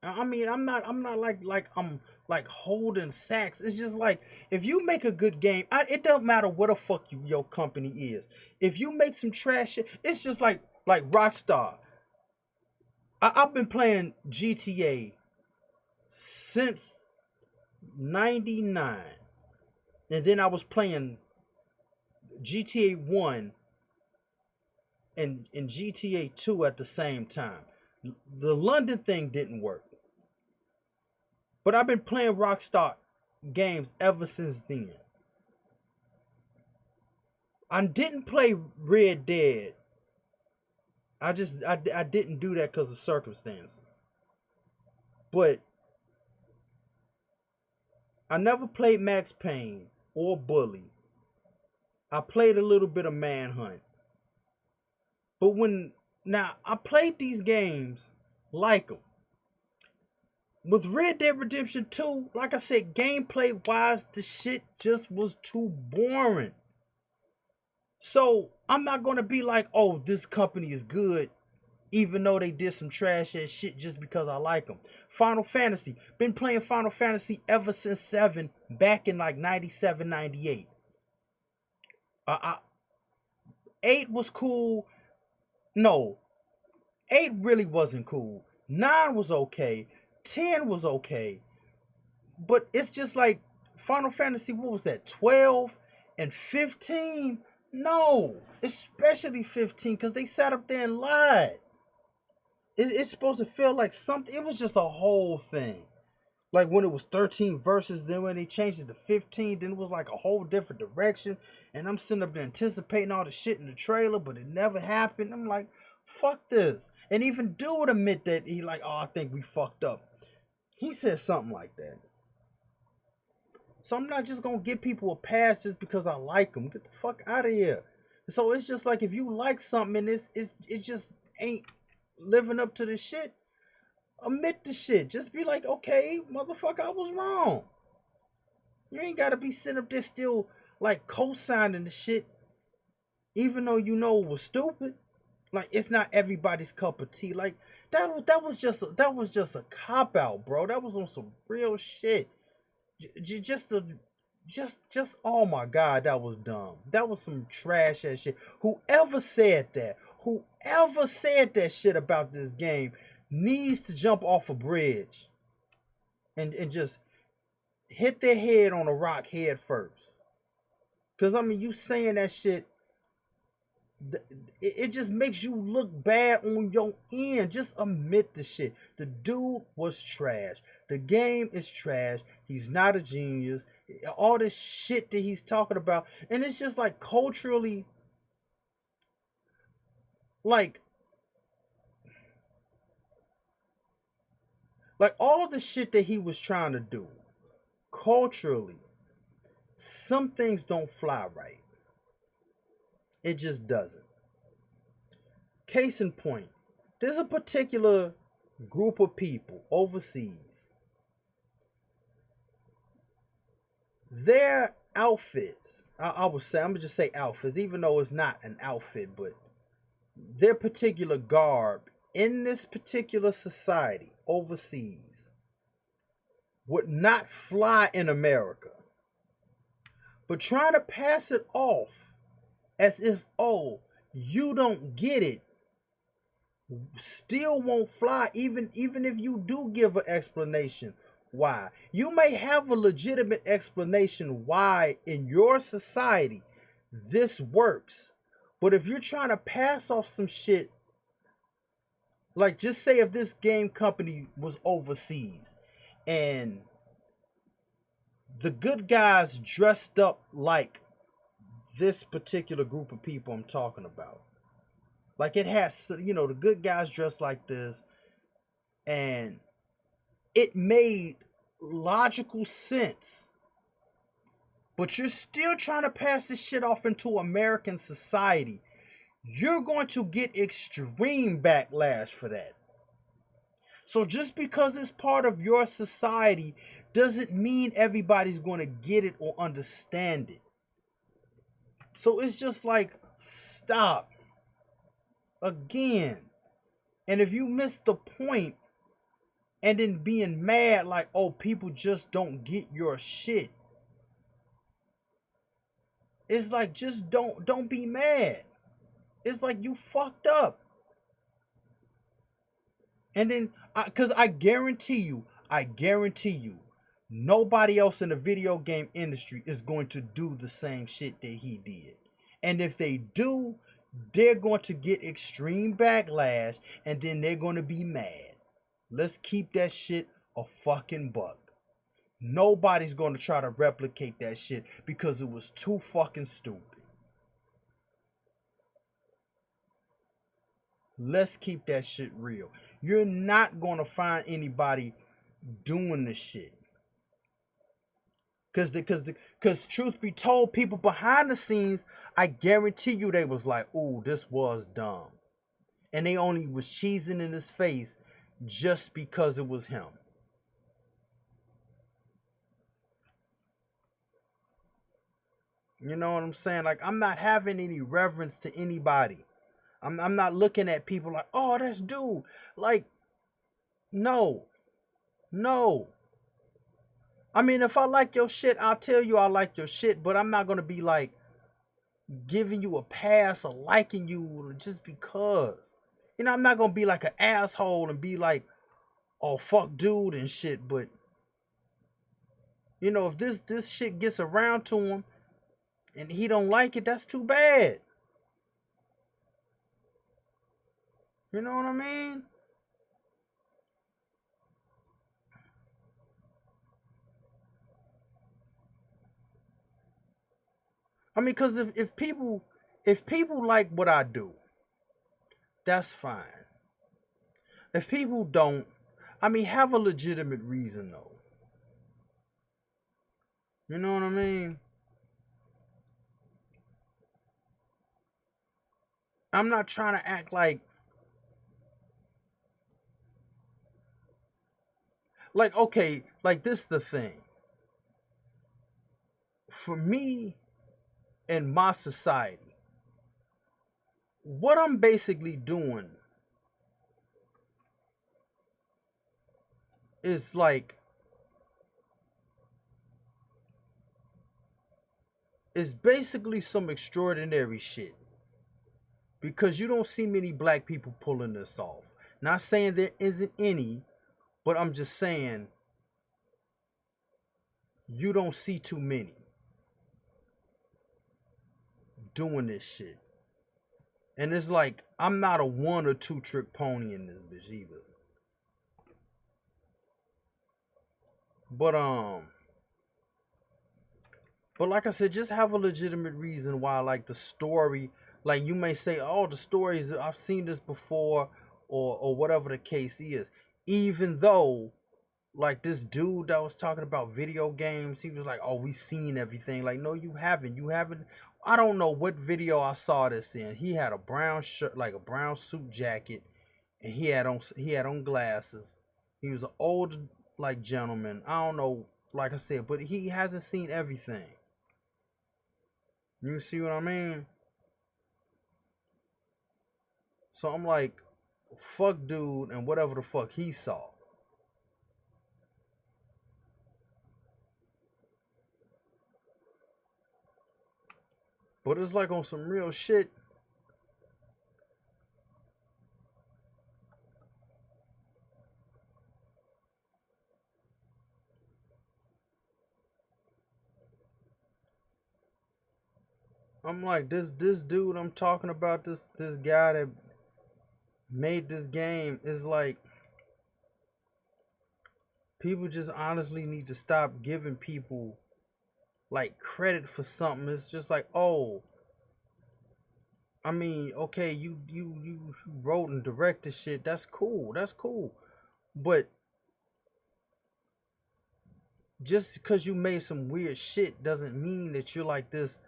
I mean, I'm not like I'm like holding sacks. It's just like, if you make a good game, it don't matter what the fuck your company is. If you make some trash shit, it's just like Rockstar. I've been playing GTA since '99, and then I was playing GTA 1 and GTA 2 at the same time. The London thing didn't work. But I've been playing Rockstar games ever since then. I didn't play Red Dead. I didn't do that because of circumstances. But I never played Max Payne or Bully. I played a little bit of Manhunt. But now I played these games, like them. With Red Dead Redemption 2, like I said, gameplay wise, the shit just was too boring. So I'm not gonna be like, oh, this company is good, even though they did some trash ass shit, just because I like them. Final Fantasy, been playing Final Fantasy ever since 7, back in like 97, 98. 8 was cool. No, 8 really wasn't cool. 9 was okay. 10 was okay. But it's just like Final Fantasy, what was that, 12 and 15? No, especially 15, because they sat up there and lied. it's supposed to feel like something. It was just a whole thing. Like when it was 13 verses, then when they changed it to 15, then it was like a whole different direction. And I'm sitting up there anticipating all the shit in the trailer, but it never happened. I'm like, fuck this. And even dude admit that he like, oh, I think we fucked up. He said something like that. So I'm not just gonna give people a pass just because I like them. Get the fuck out of here. So it's just like if you like something and it just ain't living up to the shit, admit the shit. Just be like, okay, motherfucker, I was wrong. You ain't gotta be sitting up there still like co-signing the shit, even though you know it was stupid. Like it's not everybody's cup of tea. Like that was just a cop out, bro. That was on some real shit. Just to just oh my god, that was dumb. That was some trash ass shit. Whoever said that shit about this game needs to jump off a bridge and just hit their head on a rock head first. Cause I mean, you saying that shit, it just makes you look bad on your end. Just admit the shit. The dude was trash. The game is trash. He's not a genius. All this shit that he's talking about, and it's just like culturally, like all the shit that he was trying to do culturally, some things don't fly right. It just doesn't. Case in point, there's a particular group of people overseas. Their outfits, I would say, I'm gonna just say outfits, even though it's not an outfit, but their particular garb in this particular society overseas would not fly in America. But trying to pass it off as if, oh, you don't get it, still won't fly, even if you do give an explanation why. You may have a legitimate explanation why in your society this works. But if you're trying to pass off some shit, like just say if this game company was overseas and the good guys dressed up like this particular group of people I'm talking about. Like it has, the good guys dressed like this, and it made logical sense. But you're still trying to pass this shit off into American society. You're going to get extreme backlash for that. So just because it's part of your society doesn't mean everybody's going to get it or understand it. So it's just like, stop. Again. And if you miss the point and then being mad like, oh, people just don't get your shit. It's like, just don't be mad. It's like you fucked up. And then, because I guarantee you, nobody else in the video game industry is going to do the same shit that he did. And if they do, they're going to get extreme backlash, and then they're going to be mad. Let's keep that shit a fucking buck. Nobody's going to try to replicate that shit because it was too fucking stupid. Let's keep that shit real. You're not going to find anybody doing this shit. Because truth be told, people behind the scenes, I guarantee you they was like, ooh, this was dumb. And they only was cheesing in his face just because it was him. You know what I'm saying? Like, I'm not having any reverence to anybody. I'm not looking at people like, oh, that's dude. Like, no. I mean, if I like your shit, I'll tell you I like your shit, but I'm not going to be like giving you a pass or liking you just because. I'm not going to be like an asshole and be like, oh, fuck dude and shit, but if this shit gets around to him and he don't like it, that's too bad. You know what I mean? I mean, because if people like what I do, that's fine. If people don't, I mean, have a legitimate reason though. You know what I mean? I'm not trying to act like okay, like this the thing. For me in my society, what I'm basically doing is like it's basically some extraordinary shit because you don't see many black people pulling this off. Not saying there isn't any, but I'm just saying you don't see too many doing this shit. And it's like I'm not a one or two trick pony in this bitch either. But but like I said, just have a legitimate reason why like the story, like you may say, oh, the stories I've seen this before, or whatever the case is. Even though like this dude that was talking about video games, he was like, oh, we seen everything. Like, no, you haven't. You haven't. I don't know what video I saw this in. He had a brown shirt, like a brown suit jacket, and he had on glasses. He was an old like gentleman. I don't know, like I said, but he hasn't seen everything. You see what I mean? So I'm like, fuck dude and whatever the fuck he saw. But it's like on some real shit. I'm like this dude I'm talking about, this guy that made this game, is like people just honestly need to stop giving people like credit for something. It's just like, oh, I mean, okay, you wrote and directed shit. That's cool. That's cool. But just because you made some weird shit doesn't mean that you're like this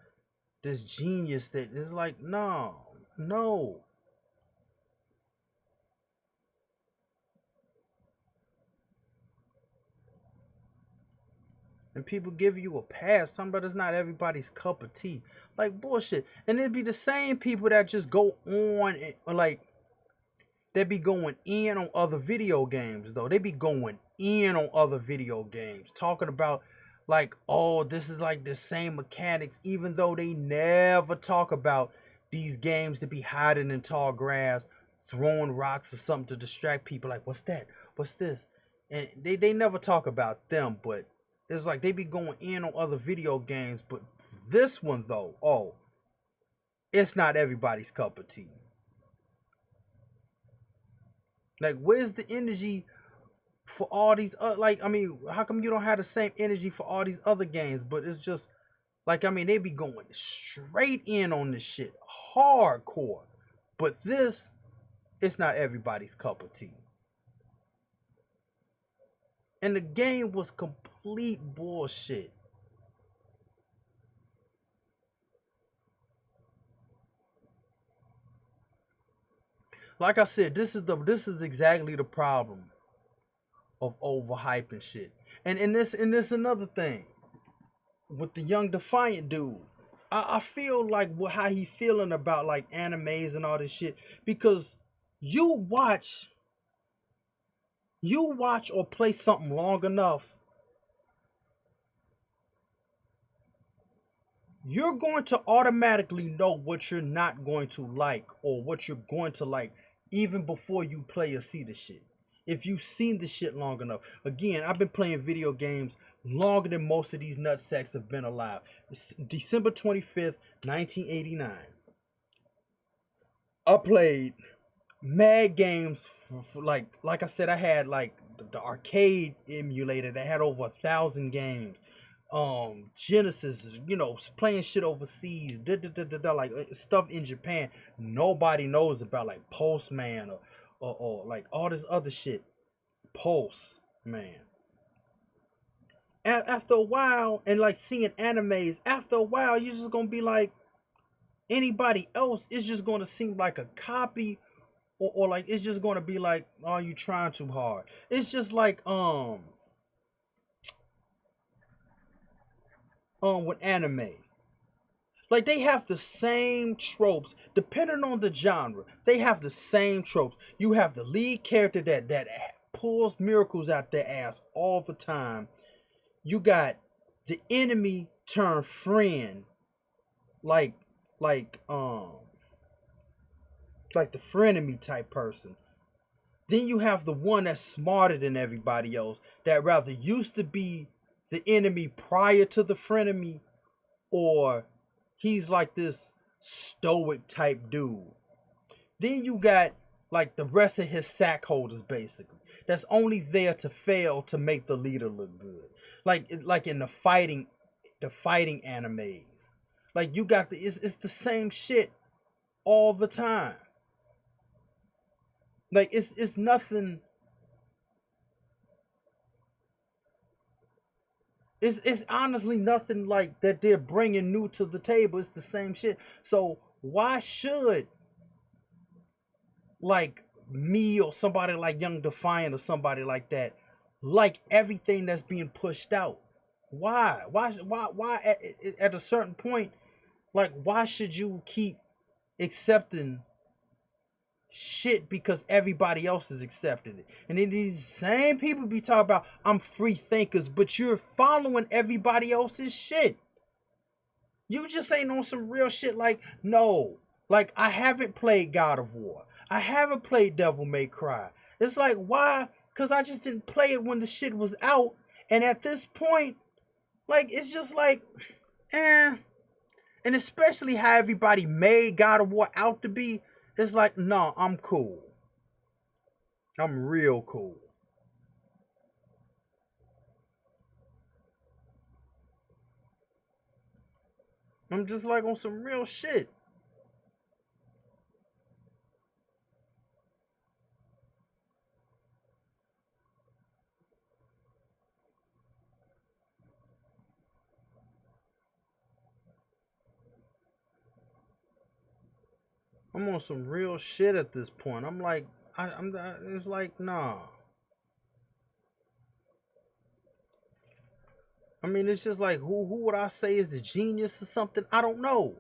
genius that is like, no, no. And people give you a pass. Somebody's not everybody's cup of tea. Like bullshit. And it'd be the same people that just go on and, like they be going in on other video games though. They be going in on other video games, talking about like, oh, this is like the same mechanics, even though they never talk about these games to be hiding in tall grass, throwing rocks or something to distract people. Like, what's that? What's this? And they never talk about them, but it's like they be going in on other video games, but this one though, oh, it's not everybody's cup of tea. Like, where's the energy for all these like, I mean, how come you don't have the same energy for all these other games? But it's just like, I mean, they be going straight in on this shit hardcore, but this, it's not everybody's cup of tea. And the game was complete bullshit. Like I said, this is exactly the problem of overhyping shit. And this another thing with the Young Defiant dude. I feel like how he feeling about like animes and all this shit, because you watch you watch or play something long enough, you're going to automatically know what you're not going to like or what you're going to like even before you play or see the shit. If you've seen the shit long enough. Again, I've been playing video games longer than most of these nutsacks have been alive. It's December 25th, 1989. I played mad games for like I said, I had like the arcade emulator that had over 1,000 games. Genesis, playing shit overseas, like stuff in Japan nobody knows about, like Postman, or like all this other shit. Pulse, man. After a while, and like seeing animes, after a while, you're just gonna be like, anybody else is just gonna seem like a copy, or like it's just gonna be like, oh, you trying too hard. It's just like with anime. Like they have the same tropes, depending on the genre. They have the same tropes. You have the lead character that pulls miracles out their ass all the time. You got the enemy turned friend, like like um like the frenemy type person. Then you have the one that's smarter than everybody else, that rather used to be the enemy prior to the frenemy, or he's like this stoic type dude. Then you got like the rest of his sack holders, basically, that's only there to fail to make the leader look good. Like in the fighting animes. Like you got it's the same shit all the time. Like it's nothing. It's honestly nothing like that they're bringing new to the table. It's the same shit. So why should, like, me or somebody like Young Defiant or somebody like that, like everything that's being pushed out? Why? Why at a certain point, like, why should you keep accepting shit because everybody else is accepting it? And then these same people be talking about, I'm free thinkers, but you're following everybody else's shit. You just ain't on some real shit. Like, no. Like, I haven't played God of War. I haven't played Devil May Cry. It's like, why? Because I just didn't play it when the shit was out. And at this point, like, it's just like, eh. And especially how everybody made God of War out to be. It's like, no, I'm cool. I'm real cool. I'm just like on some real shit. I'm on some real shit at this point. I'm like, it's like, nah. I mean, it's just like, who would I say is a genius or something? I don't know.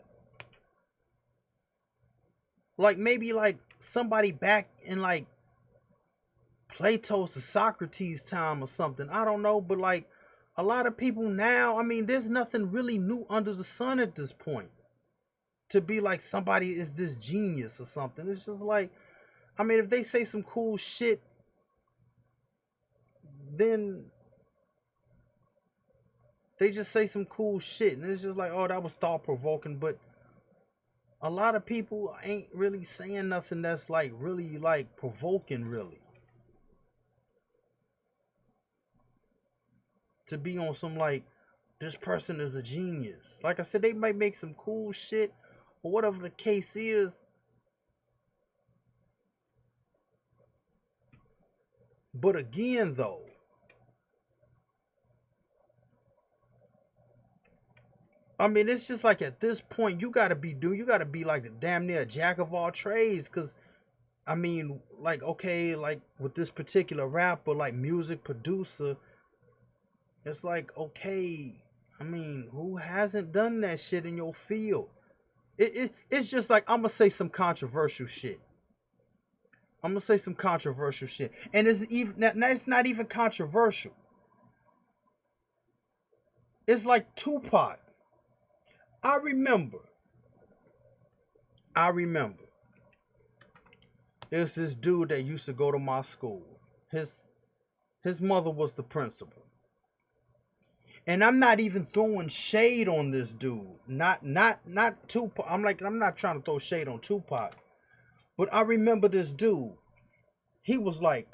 Like maybe like somebody back in like Plato's or Socrates time or something. I don't know, but like a lot of people now, I mean, there's nothing really new under the sun at this point. To be like somebody is this genius or something. It's just like, I mean, if they say some cool shit, then they just say some cool shit. And it's just like, oh, that was thought provoking. But a lot of people ain't really saying nothing that's like really like provoking, really. To be on some like, this person is a genius. Like I said, they might make some cool shit or whatever the case is. But again, though, I mean, it's just like at this point, you gotta be like a damn near jack of all trades. Cause I mean, like, okay, like with this particular rapper, like music producer, it's like, okay, I mean, who hasn't done that shit in your field? It's just like, I'm gonna say some controversial shit. I'm gonna say some controversial shit, and it's not even controversial. It's like Tupac. I remember, I remember. There's this dude that used to go to my school. His his mother was the principal, and I'm not even throwing shade on this dude. Not Tupac. I'm not trying to throw shade on Tupac, but I remember this dude. He was like,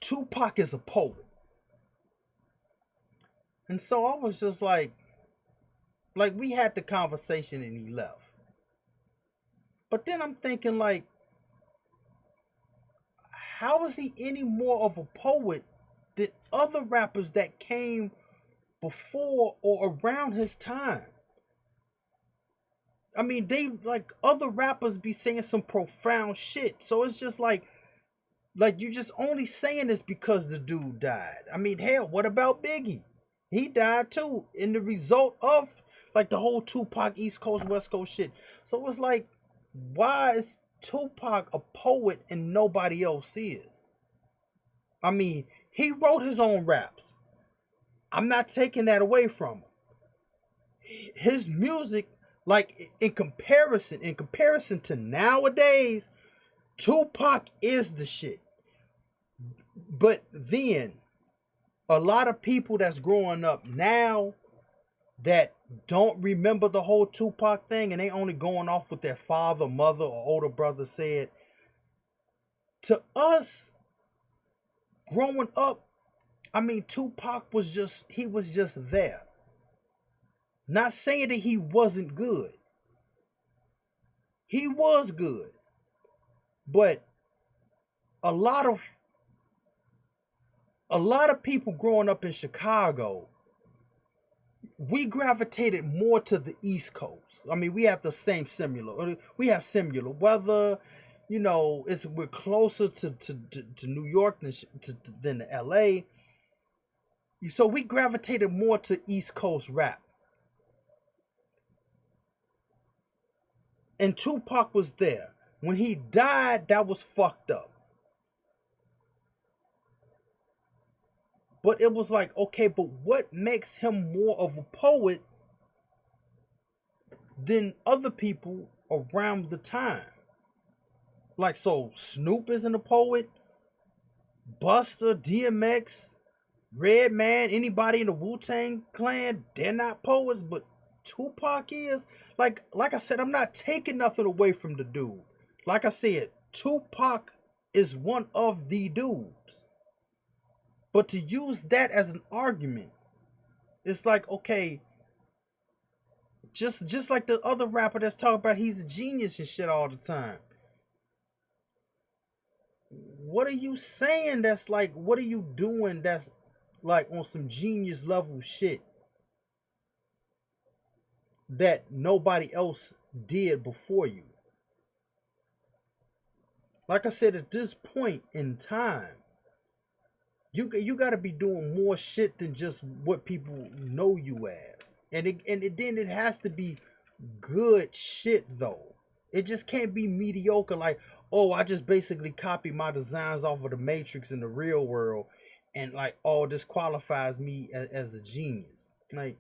Tupac is a poet. And so I was just like we had the conversation and he left. But then I'm thinking like, how is he any more of a poet than other rappers that came before or around his time? I mean, they like other rappers be saying some profound shit. So it's just like you just only saying this because the dude died. I mean, hell, what about Biggie? He died too in the result of like the whole Tupac East Coast West Coast shit. So it's like, why is Tupac a poet and nobody else is? I mean, he wrote his own raps. I'm not taking that away from him. His music, like in comparison to nowadays, Tupac is the shit. But then a lot of people that's growing up now that don't remember the whole Tupac thing and they only going off what their father, mother, or older brother said. To us, growing up, I mean, Tupac he was just there. Not saying that he wasn't good. He was good. But a lot of a lot of people growing up in Chicago, we gravitated more to the East Coast. I mean, we have the same similar. We have similar weather. You know, we're closer to New York than to LA. So we gravitated more to East Coast rap. And Tupac was there. When he died, that was fucked up. But it was like, okay, but what makes him more of a poet than other people around the time? Like, so Snoop isn't a poet, Buster, DMX, Redman, anybody in the Wu-Tang Clan, they're not poets, but Tupac is. Like I said, I'm not taking nothing away from the dude. Like I said, Tupac is one of the dudes. But to use that as an argument, it's like, okay, just like the other rapper that's talking about he's a genius and shit all the time. What are you saying that's like, what are you doing that's like on some genius level shit that nobody else did before you? Like I said, at this point in time, you got to be doing more shit than just what people know you as, then it has to be good shit though. It just can't be mediocre. Like, oh, I just basically copy my designs off of the Matrix in the real world, and like, oh, this qualifies me as a genius. Like,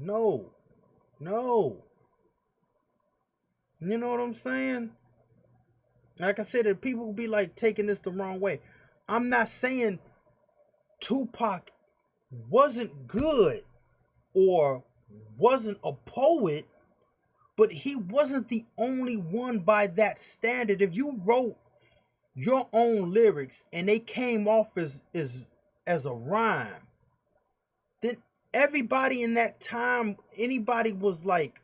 no, no. You know what I'm saying? Like I said, if people will be like taking this the wrong way. I'm not saying Tupac wasn't good or wasn't a poet, but he wasn't the only one by that standard. If you wrote your own lyrics and they came off as a rhyme, then everybody in that time, anybody was like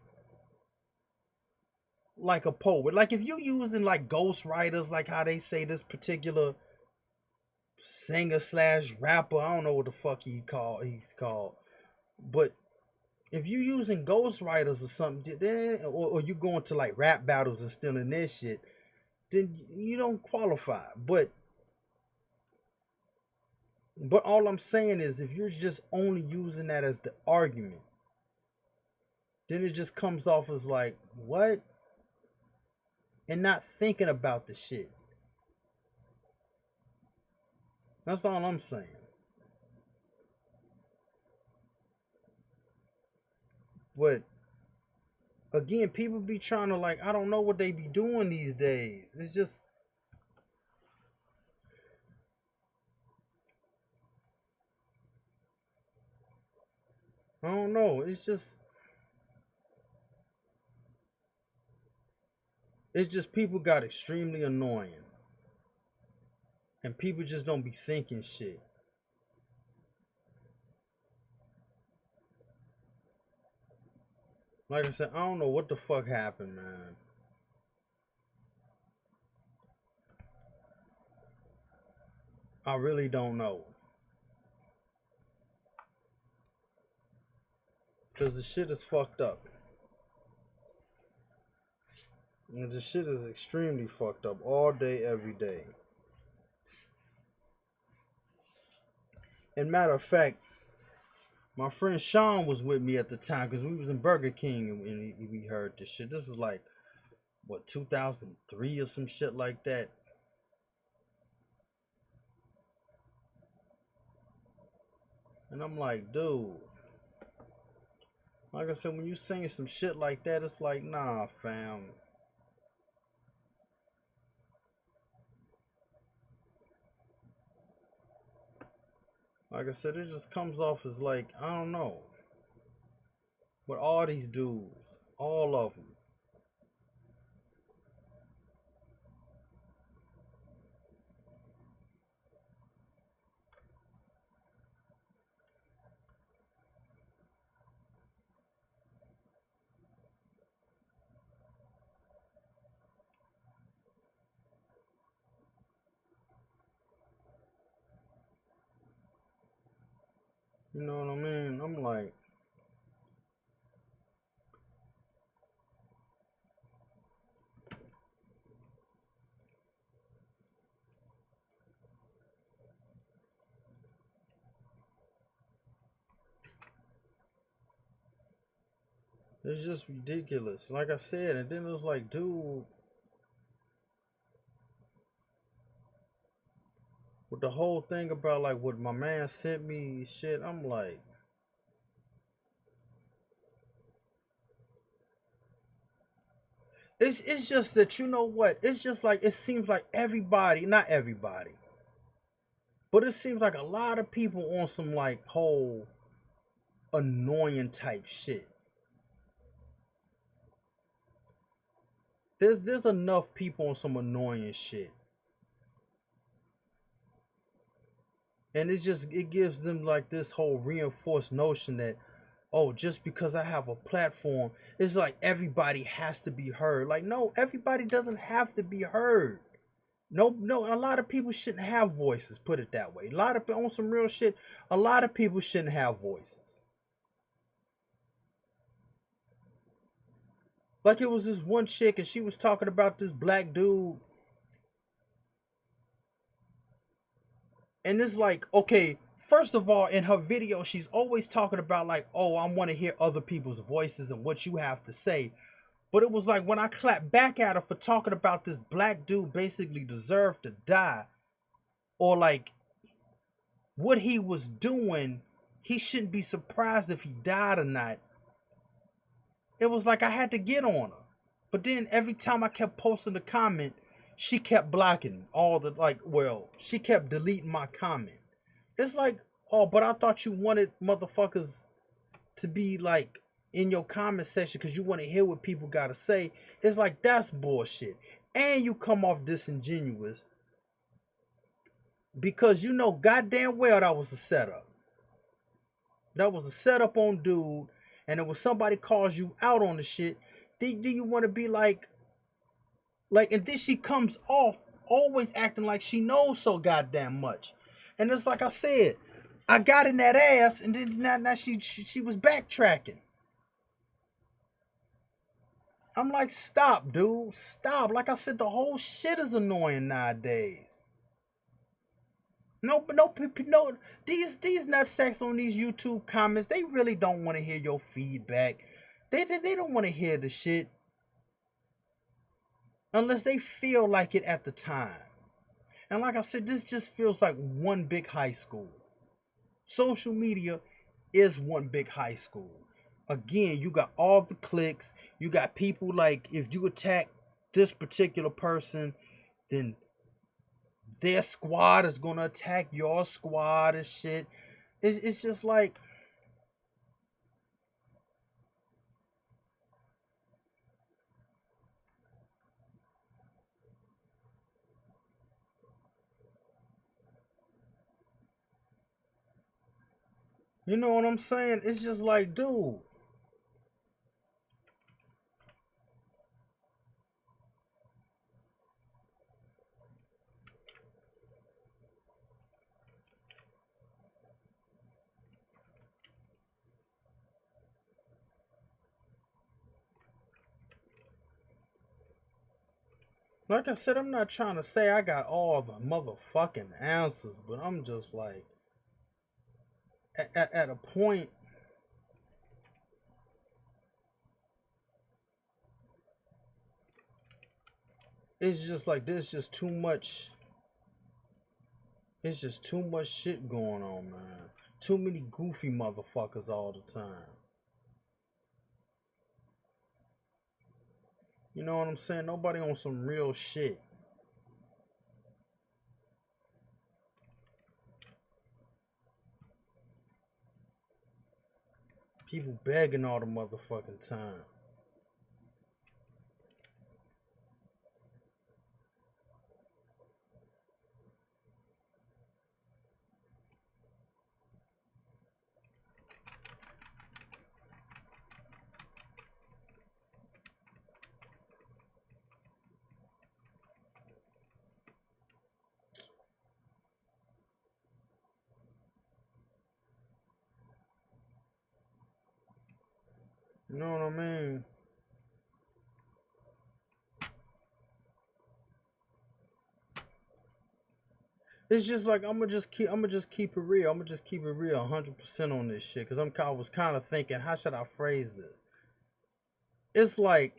a poet. Like if you using like ghostwriters, like how they say this particular singer slash rapper, I don't know what the fuck he's called, but if you using ghostwriters or something, then or you going to like rap battles and stealing their shit, then you don't qualify. But all I'm saying is if you're just only using that as the argument, then it just comes off as like, what? And not thinking about the shit. That's all I'm saying. But again, people be trying to like, I don't know what they be doing these days. It's just, I don't know. It's just people got extremely annoying. And people just don't be thinking shit. Like I said, I don't know what the fuck happened, man. I really don't know. Because the shit is fucked up. And the shit is extremely fucked up all day, every day. And matter of fact, my friend Sean was with me at the time because we was in Burger King and we heard this shit. This was like, what, 2003 or some shit like that. And I'm like, dude, like I said, when you saying some shit like that, it's like, nah, fam. Like I said, it just comes off as like, I don't know. But all these dudes, all of them. You know what I mean? I'm like, it's just ridiculous. Like I said, and then it was like, dude, with the whole thing about like what my man sent me shit, I'm like, it's just that, you know what? It's just like, it seems like everybody, not everybody, but it seems like a lot of people on some like whole annoying type shit. There's enough people on some annoying shit. And it's just, it gives them like this whole reinforced notion that, oh, just because I have a platform, it's like everybody has to be heard. Like, no, everybody doesn't have to be heard. No, a lot of people shouldn't have voices, put it that way. A lot of, on some real shit, a lot of people shouldn't have voices. Like, it was this one chick and she was talking about this black dude. And it's like, okay, first of all, in her video, she's always talking about like, oh, I want to hear other people's voices and what you have to say. But it was like when I clapped back at her for talking about this black dude basically deserved to die, or like what he was doing, he shouldn't be surprised if he died or not. It was like I had to get on her. But then every time I kept posting the comment, she kept blocking all the, like, well, she kept deleting my comment. It's like, oh, but I thought you wanted motherfuckers to be like in your comment section because you want to hear what people gotta say. It's like, that's bullshit. And you come off disingenuous because you know goddamn well that was a setup. That was a setup on dude, and it was somebody calls you out on the shit. Do you want to be like, and then she comes off always acting like she knows so goddamn much. And it's like I said, I got in that ass, and then now she was backtracking. I'm like, stop, dude, stop. Like I said, the whole shit is annoying nowadays. No, these nutsacks on these YouTube comments, they really don't want to hear your feedback. They don't want to hear the shit unless they feel like it at the time. And like I said, this just feels like one big high school. Social media is one big high school. Again, you got all the clicks. You got people like, if you attack this particular person, then their squad is gonna attack your squad and shit. It's just like, You know what I'm saying? It's just like, dude. Like I said, I'm not trying to say I got all the motherfucking answers, but I'm just like, at a point, it's just like there's just too much. It's just too much shit going on, man. Too many goofy motherfuckers all the time. You know what I'm saying? Nobody on some real shit. People begging all the motherfucking time. You know what I mean? It's just like I'm gonna just keep it real. I'm gonna just keep it real 100% on this shit cuz I was kind of thinking how should I phrase this? It's like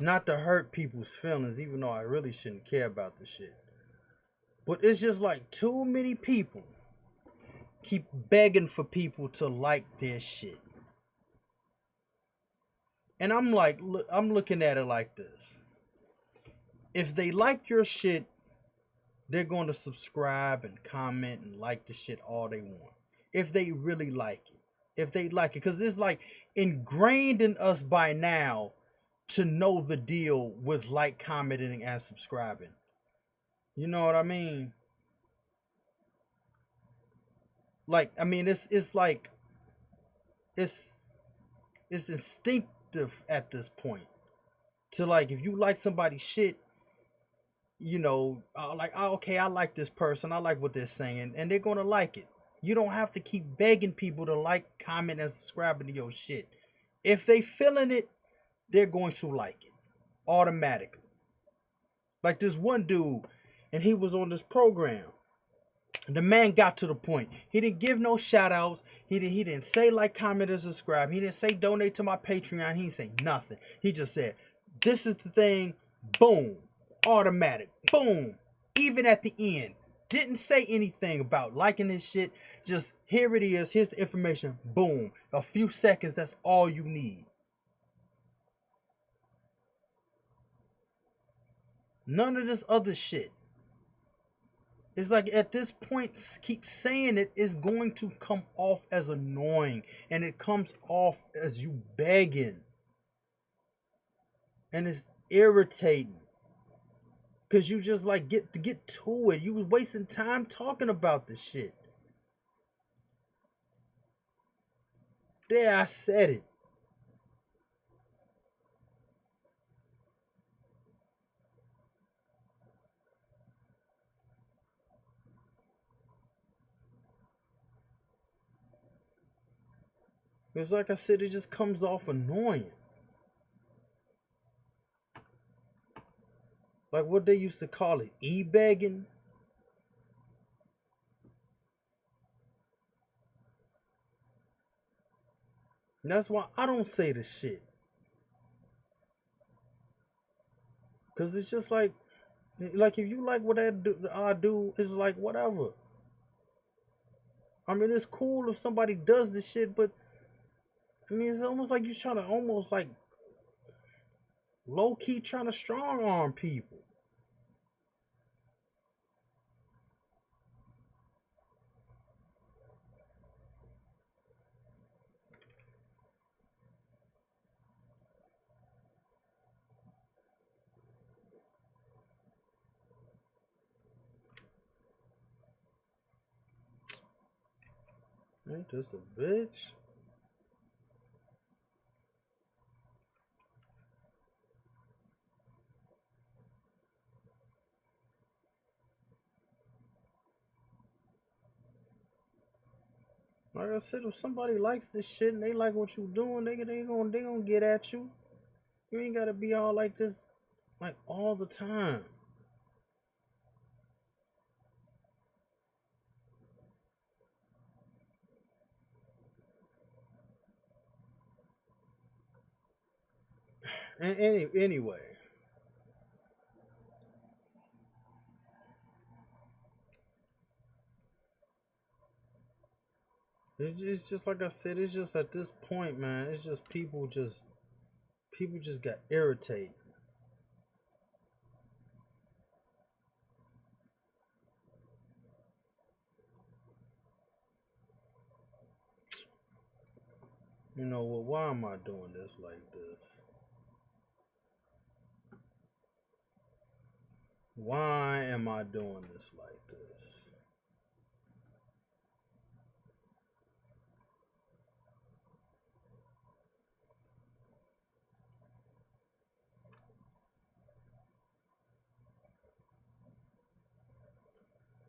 not to hurt people's feelings even though I really shouldn't care about the shit. But it's just like too many people keep begging for people to like their shit. And I'm like I'm looking at it like this. If they like your shit, they're going to subscribe and comment and like the shit all they want. If they really like it. If they like it. Because it's like ingrained in us by now to know the deal with like, commenting, and subscribing. You know what I mean? Like, I mean, it's like it's it's instinctive at this point. To like if you like somebody's shit, you know, like, oh, okay, I like this person, I like what they're saying, and they're gonna like it. You don't have to keep begging people to like, comment, and subscribe to your shit. If they feeling it, they're going to like it automatically. Like this one dude, and he was on this program. The man got to the point. He didn't give no shout outs. He didn't say like, comment, and subscribe. He didn't say donate to my Patreon. He didn't say nothing. He just said, this is the thing. Boom. Automatic. Boom. Even at the end. Didn't say anything about liking this shit. Just here it is. Here's the information. Boom. A few seconds. That's all you need. None of this other shit. It's like at this point, keep saying it is going to come off as annoying, and it comes off as you begging, and it's irritating because you just like get to it. You was wasting time talking about this shit. There, I said it. It's like I said, it just comes off annoying. Like what they used to call it, e-begging. And that's why I don't say the shit. Cause it's just like if you like what I do, it's like whatever. I mean, it's cool if somebody does this shit, but I mean, it's almost like you're trying to almost like low key trying to strong arm people. Ain't this a bitch? Like I said, if somebody likes this shit and they like what you doing, they gonna get at you. You ain't gotta be all like this, like all the time. And anyway, it's just like I said. It's just at this point, man. It's just people just got irritated. You know what? Why am I doing this like this? Why am I doing this like this?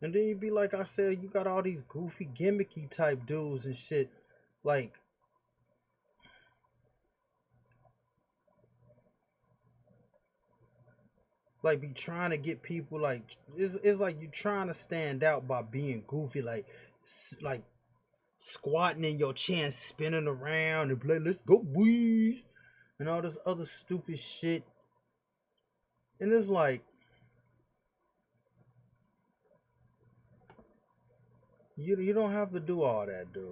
And then you be like I said, you got all these goofy, gimmicky type dudes and shit. Like be trying to get people like it's like you trying to stand out by being goofy, like squatting in your chair, spinning around and play "Let's Go Boys" and all this other stupid shit. And it's like you don't have to do all that, dude.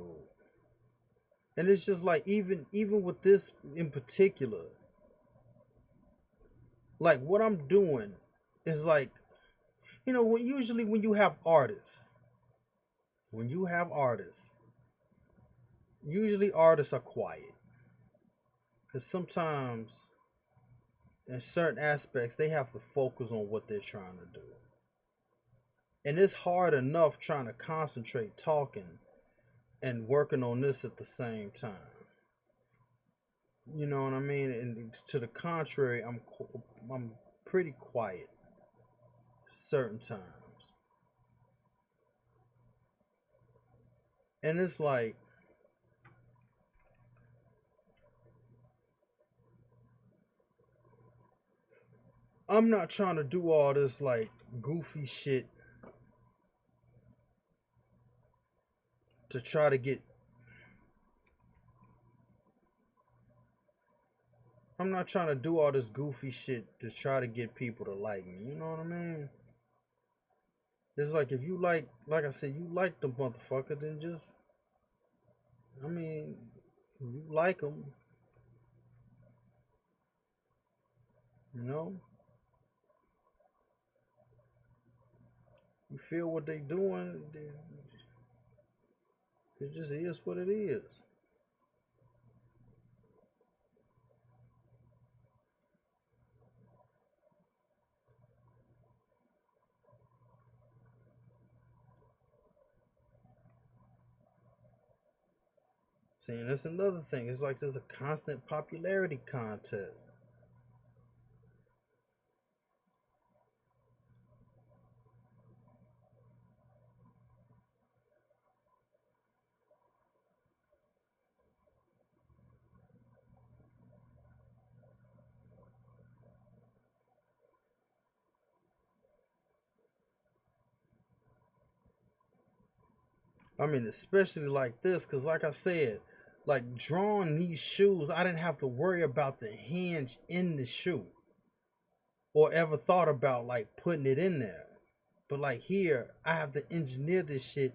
And it's just like even with this in particular, like what I'm doing is like usually when you have artists, usually artists are quiet because sometimes in certain aspects they have to focus on what they're trying to do, and it's hard enough trying to concentrate talking and working on this at the same time. You know what I mean? And to the contrary, I'm pretty quiet certain times, and it's like I'm not trying to do all this like goofy shit to try to get. I'm not trying to do all this goofy shit to try to get people to like me. You know what I mean? It's like if you like I said, you like the motherfucker, then just, I mean, you like them, you know. You feel what they doing, it just is what it is. See, and that's another thing. It's like there's a constant popularity contest. I mean, especially like this, because like I said, like drawing these shoes, I didn't have to worry about the hinge in the shoe or ever thought about like putting it in there. But like here, I have to engineer this shit.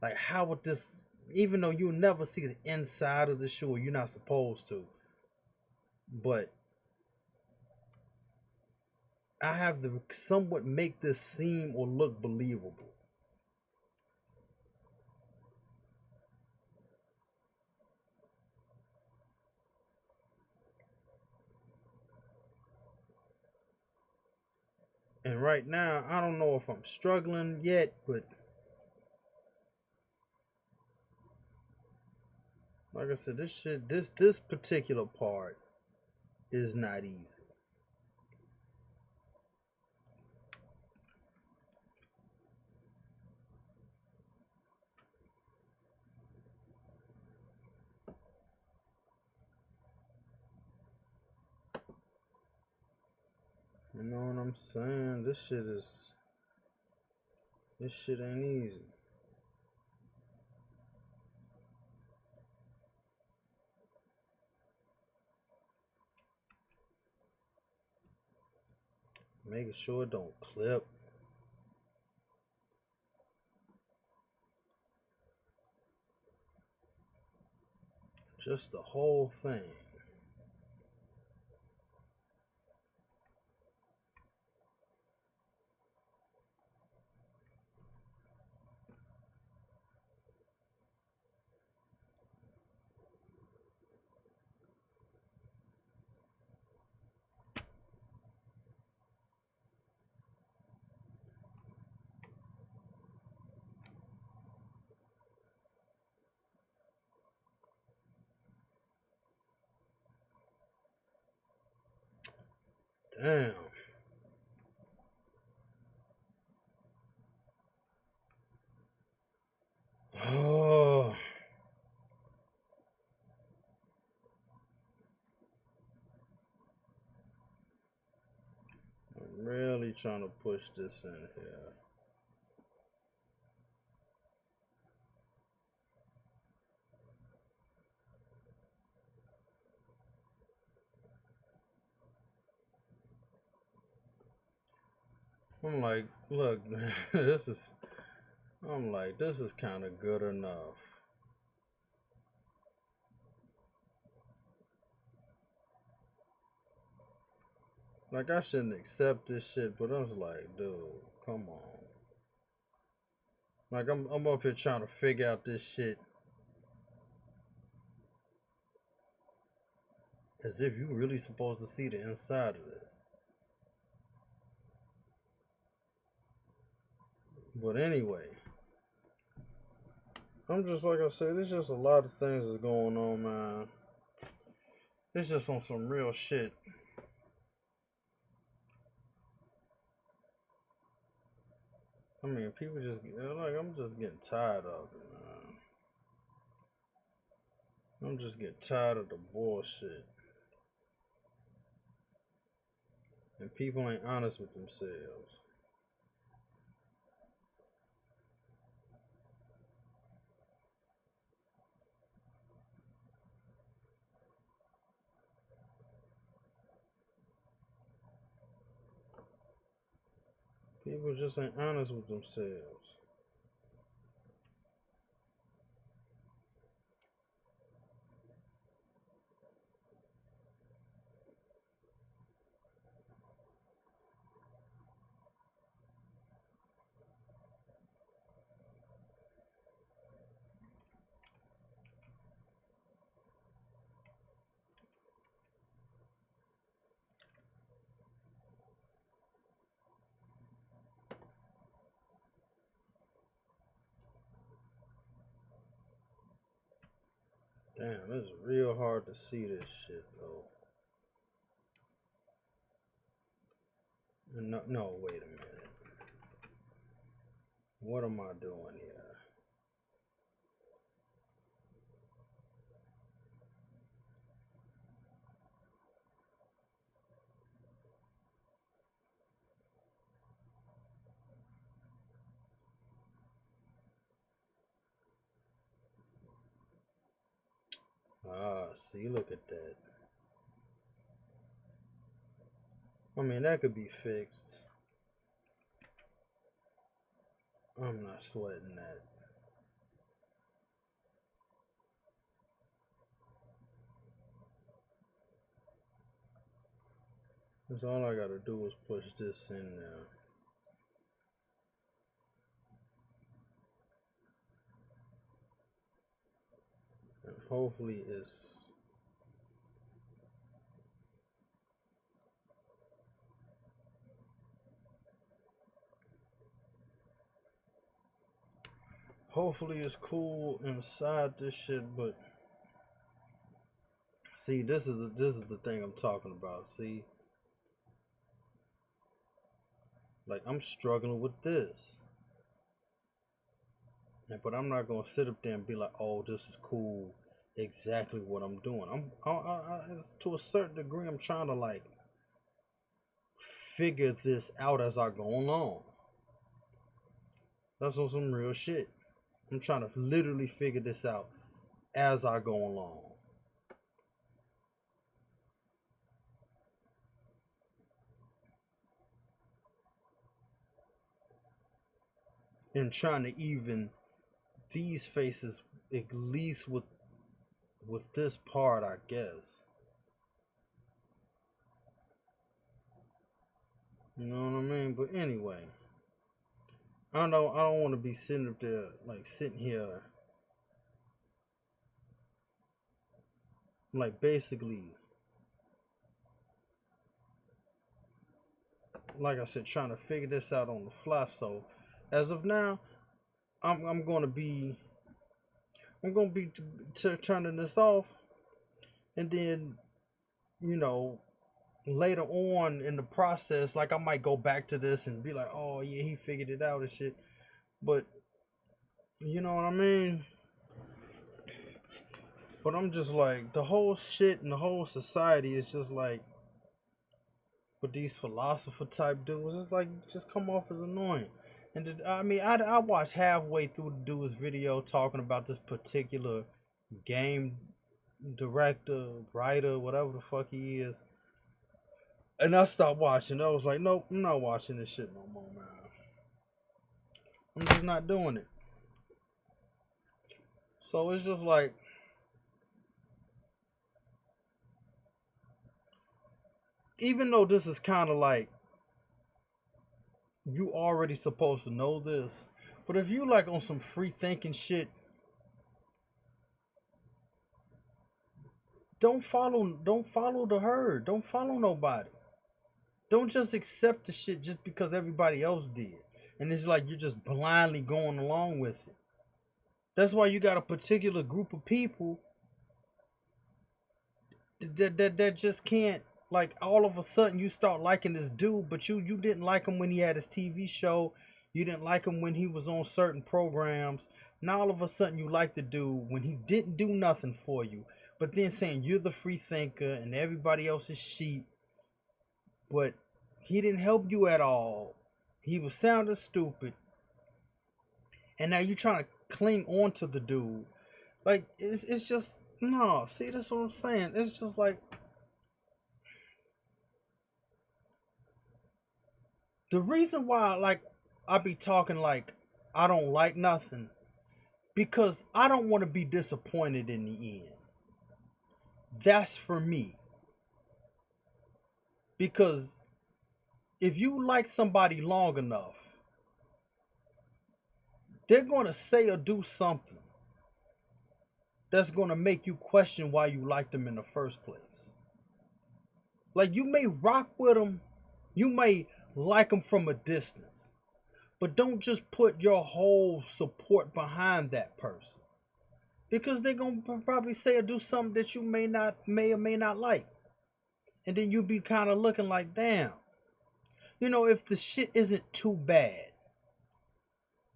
Like, how would this, even though you'll never see the inside of the shoe, or you're not supposed to, but I have to somewhat make this seem or look believable. And right now, I don't know if I'm struggling yet, but Like I said, this particular part is not easy. You know what I'm saying? This shit ain't easy. Making sure it don't clip. Just the whole thing. Damn. Oh. I'm really trying to push this in here. I'm like, look, man, this is kind of good enough. Like, I shouldn't accept this shit, but I was like, dude, come on. Like, I'm up here trying to figure out this shit as if you really supposed to see the inside of this. But anyway, I'm just, like I said, there's just a lot of things that's going on, man. It's just on some real shit. I mean, people just, like, I'm just getting tired of it, man. I'm just getting tired of the bullshit. And people ain't honest with themselves. People just ain't honest with themselves. Damn, it's real hard to see this shit though. No, no, wait a minute. What am I doing here? Ah, see, look at that. I mean, that could be fixed. I'm not sweating that. That's all I gotta do is push this in there. And hopefully it's... Hopefully it's cool inside this shit, but See, this is the thing I'm talking about. See, like I'm struggling with this, but I'm not gonna sit up there and be like, "Oh, this is cool." Exactly what I'm doing. To a certain degree, I'm trying to like figure this out as I go along. That's on some real shit. I'm trying to literally figure this out as I go along. And trying to even these faces at least with this part, I guess. You know what I mean? But anyway, I don't want to be sitting up there like sitting here like basically like I said, trying to figure this out on the fly. So as of now, I'm going to be turning this off, and then you know later on in the process, like I might go back to this and be like, oh yeah, he figured it out and shit. But you know what I mean? But I'm just like the whole shit and the whole society is just like with these philosopher type dudes. It's like just come off as annoying. And I mean, I watched halfway through the dude's video talking about this particular game director, writer, whatever the fuck he is. And I stopped watching. I was like, nope, I'm not watching this shit no more, man. I'm just not doing it. So it's just like, even though this is kind of like, you already supposed to know this, but if you like on some free thinking shit, don't follow the herd. Don't follow nobody. Don't just accept the shit just because everybody else did. And it's like you're just blindly going along with it. That's why you got a particular group of people that just can't, like, all of a sudden you start liking this dude, but you didn't like him when he had his TV show. You didn't like him when he was on certain programs. Now all of a sudden you like the dude when he didn't do nothing for you. But then saying you're the free thinker and everybody else is sheep. But he didn't help you at all. He was sounding stupid. And now you trying to cling on to the dude. Like, it's just, no. See, that's what I'm saying. It's just like, the reason why, like, I be talking like I don't like nothing, because I don't want to be disappointed in the end. That's for me. Because if you like somebody long enough, they're going to say or do something that's going to make you question why you liked them in the first place. Like, you may rock with them, you may like them from a distance, but don't just put your whole support behind that person, because they're going to probably say or do something that you may or may not like. And then you be kind of looking like, damn. You know, if the shit isn't too bad.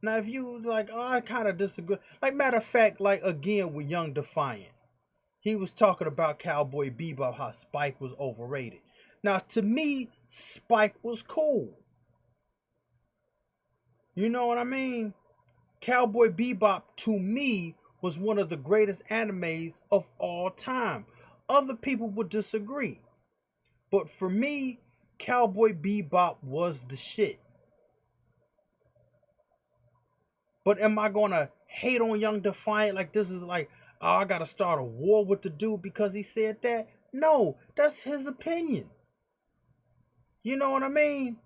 Now, if you like, oh, I kind of disagree. Like, matter of fact, like, again, with Young Defiant, he was talking about Cowboy Bebop, how Spike was overrated. Now, to me, Spike was cool. You know what I mean? Cowboy Bebop, to me, was one of the greatest animes of all time. Other people would disagree. But for me, Cowboy Bebop was the shit. But am I gonna hate on Young Defiant like this is like, oh, I gotta start a war with the dude because he said that? No, that's his opinion. You know what I mean?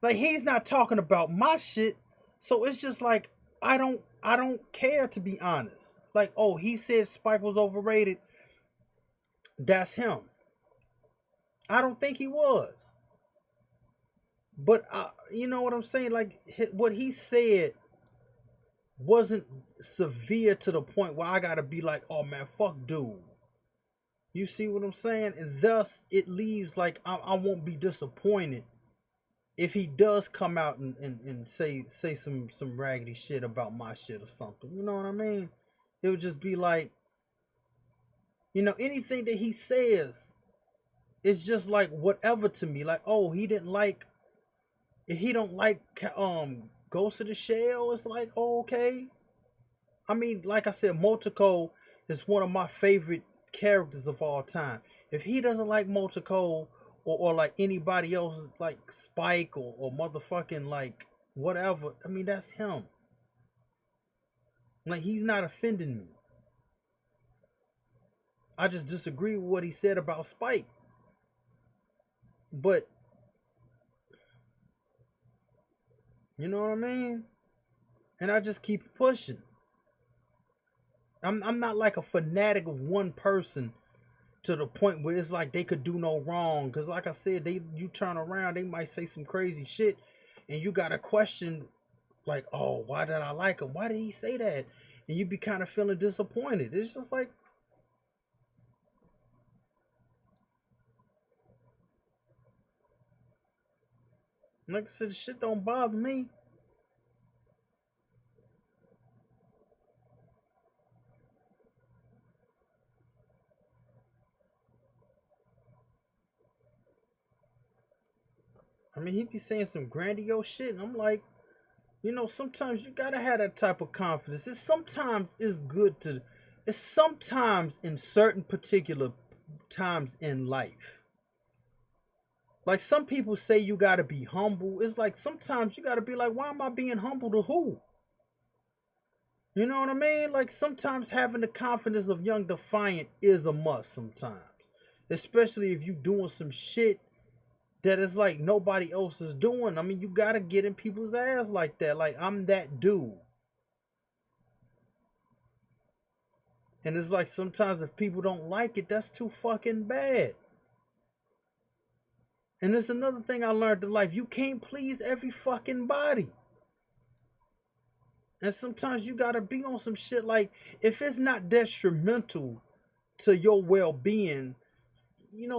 Like, he's not talking about my shit. So it's just like, I don't care, to be honest. Like, oh, he said Spike was overrated. That's him. I don't think he was. But you know what I'm saying? Like, what he said wasn't severe to the point where I gotta be like, oh man, fuck dude. You see what I'm saying? And thus it leaves like I won't be disappointed if he does come out and say some raggedy shit about my shit or something. You know what I mean? It would just be like, anything that he says is just like whatever to me. Like, oh, he don't like Ghost of the Shell. It's like, oh, okay. I mean, like I said, Motoko is one of my favorite characters of all time. If he doesn't like Motoko or like anybody else, like Spike or motherfucking like whatever, I mean, that's him. Like, he's not offending me. I just disagree with what he said about Spike. But, you know what I mean? And I just keep pushing. I'm not like a fanatic of one person to the point where it's like they could do no wrong. Cause like I said, you turn around, they might say some crazy shit, and you gotta question, like, oh, why did I like him? Why did he say that? And you be kind of feeling disappointed. It's just like I said, shit don't bother me. I mean, he be saying some grandiose shit, and I'm like, sometimes you gotta have that type of confidence. It's sometimes in certain particular times in life. Like some people say you gotta be humble. It's like sometimes you gotta be like, why am I being humble to who? You know what I mean? Like sometimes having the confidence of Young Defiant is a must sometimes. Especially if you doing some shit that is like nobody else is doing. I mean, you gotta get in people's ass like that. Like, I'm that dude. And it's like sometimes if people don't like it, that's too fucking bad. And there's another thing I learned in life. You can't please every fucking body. And sometimes you gotta be on some shit like, if it's not detrimental to your well-being,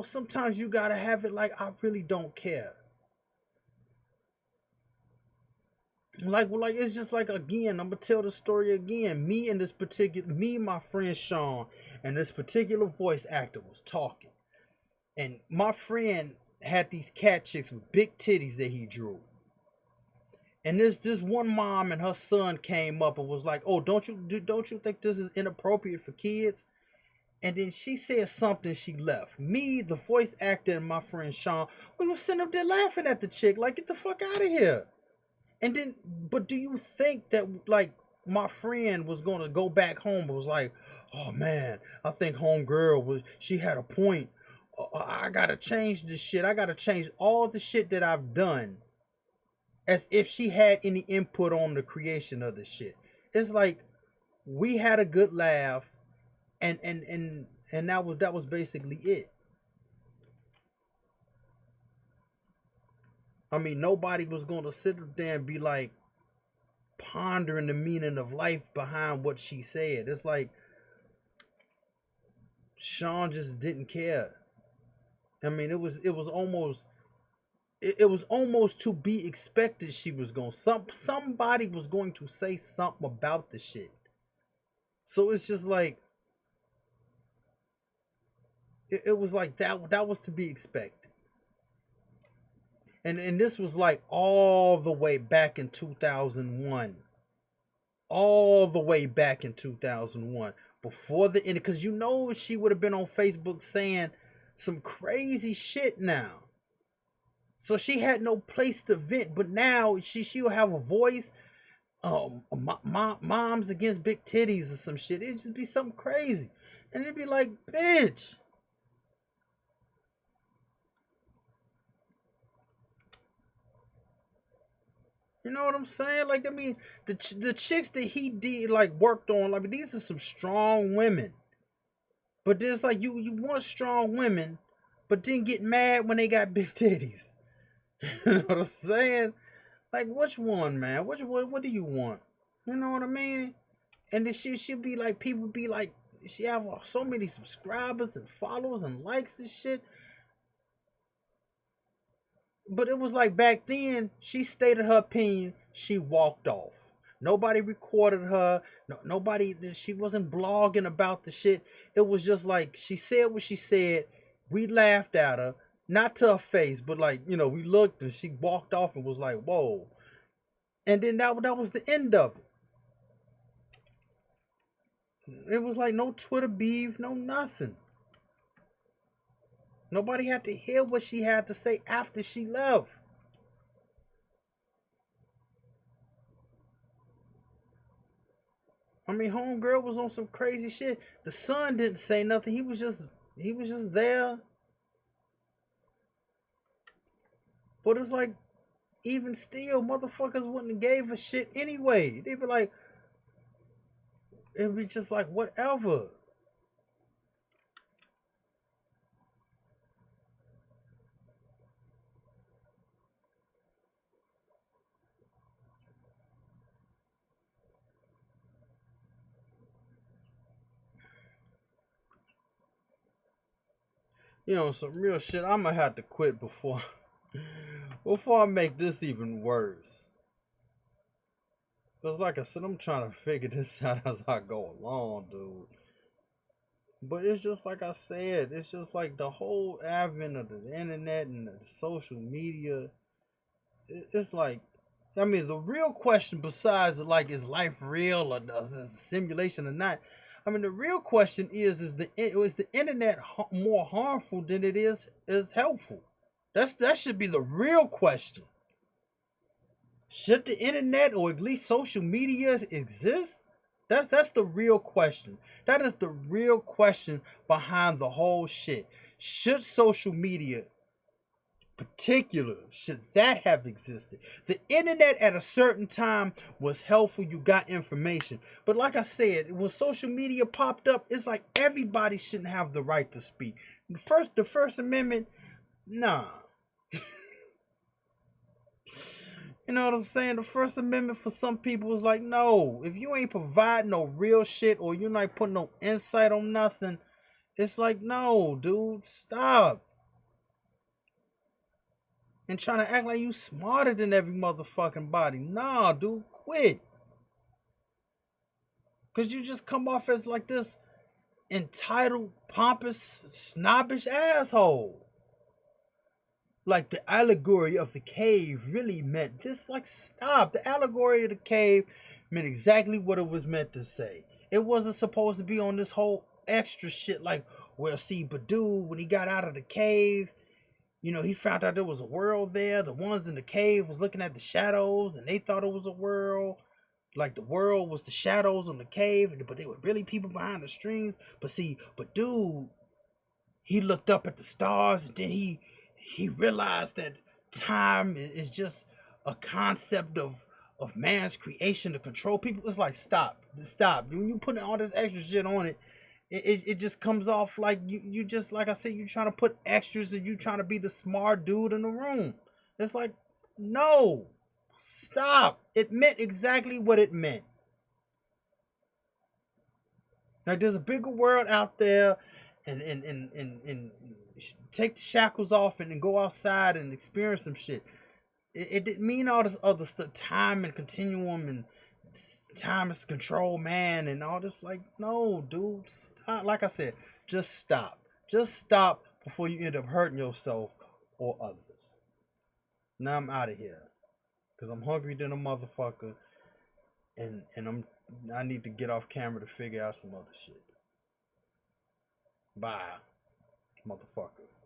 sometimes you gotta have it like, I really don't care. Like it's just like, again, I'm gonna tell the story again. Me, my friend Sean, and this particular voice actor was talking. And my friend had these cat chicks with big titties that he drew. And this one mom and her son came up and was like, "Oh, don't you think this is inappropriate for kids?" And then she said something. She left. Me, the voice actor, and my friend Sean, we were sitting up there laughing at the chick, like, get the fuck out of here. And then, but do you think that like my friend was gonna go back home? But was like, "Oh man, I think homegirl she had a point. I gotta change this shit. I gotta change all the shit that I've done." As if she had any input on the creation of the shit. It's like we had a good laugh, and that was basically it. I mean, nobody was gonna sit there and be like pondering the meaning of life behind what she said. It's like Sean just didn't care. I mean, it was almost to be expected. She was going somebody was going to say something about the shit. So it's just like it was like that was to be expected. And this was like all the way back in 2001. All the way back in 2001 before the end, because she would have been on Facebook saying some crazy shit now. So she had no place to vent, but now she'll have a voice. Moms against big titties or some shit. It'd just be something crazy, and it'd be like, bitch. You know what I'm saying? Like, I mean, the chicks that he did like worked on, like, these are some strong women. But there's like, you want strong women, but then get mad when they got big titties. You know what I'm saying? Like, which one, man? What do you want? You know what I mean? And then she'll be like, people be like she have so many subscribers and followers and likes and shit. But it was like back then, she stated her opinion, she walked off. Nobody recorded her. No, nobody. She wasn't blogging about the shit. It was just like she said what she said. We laughed at her, not to her face, but like we looked and she walked off and was like, "Whoa!" And then that was the end of it. It was like no Twitter beef, no nothing. Nobody had to hear what she had to say after she left. I mean, homegirl was on some crazy shit. The son didn't say nothing. He was just there. But it's like, even still, motherfuckers wouldn't have gave a shit anyway. They'd be like, it'd be just like whatever. Some real shit. I'm gonna have to quit before I make this even worse. Cause like I said, I'm trying to figure this out as I go along, dude. But it's just like I said, it's just like the whole advent of the internet and the social media. It's like, I mean, the real question, besides like, is life real or is it a simulation or not? I mean, the real question is the internet more harmful than it is helpful? That should be the real question. Should the internet or at least social media exist? That's the real question. That is the real question behind the whole shit. Should social media particular should that have existed? The internet at a certain time was helpful. You got information. But like I said, when social media popped up, it's like everybody shouldn't have the right to speak. The First Amendment, nah. You know what I'm saying? The First Amendment for some people is like, no, if you ain't providing no real shit or you're not putting no insight on nothing, it's like, no, dude, stop. And trying to act like you smarter than every motherfucking body. Nah, dude, quit. Cause you just come off as like this entitled, pompous, snobbish asshole. Like the allegory of the cave really meant this. Like, stop. The allegory of the cave meant exactly what it was meant to say. It wasn't supposed to be on this whole extra shit like, well, see, Badu, when he got out of the cave, he found out there was a world there. The ones in the cave was looking at the shadows and they thought it was a world. Like the world was the shadows on the cave, but they were really people behind the strings. But dude, he looked up at the stars and then he realized that time is just a concept of man's creation to control people. It's like, stop. When you put all this extra shit on it, it just comes off like you just, like I said, you trying to put extras and you trying to be the smart dude in the room. It's like, no, stop. It meant exactly what it meant. Like, there's a bigger world out there, and take the shackles off and go outside and experience some shit. It didn't mean all this other stuff, time and continuum and time is control, man, and all this. Like, no, dude, stop. Like I said, just stop. Just stop before you end up hurting yourself or others. Now I'm out of here because I'm hungry than a motherfucker, and I need to get off camera to figure out some other shit. Bye, motherfuckers.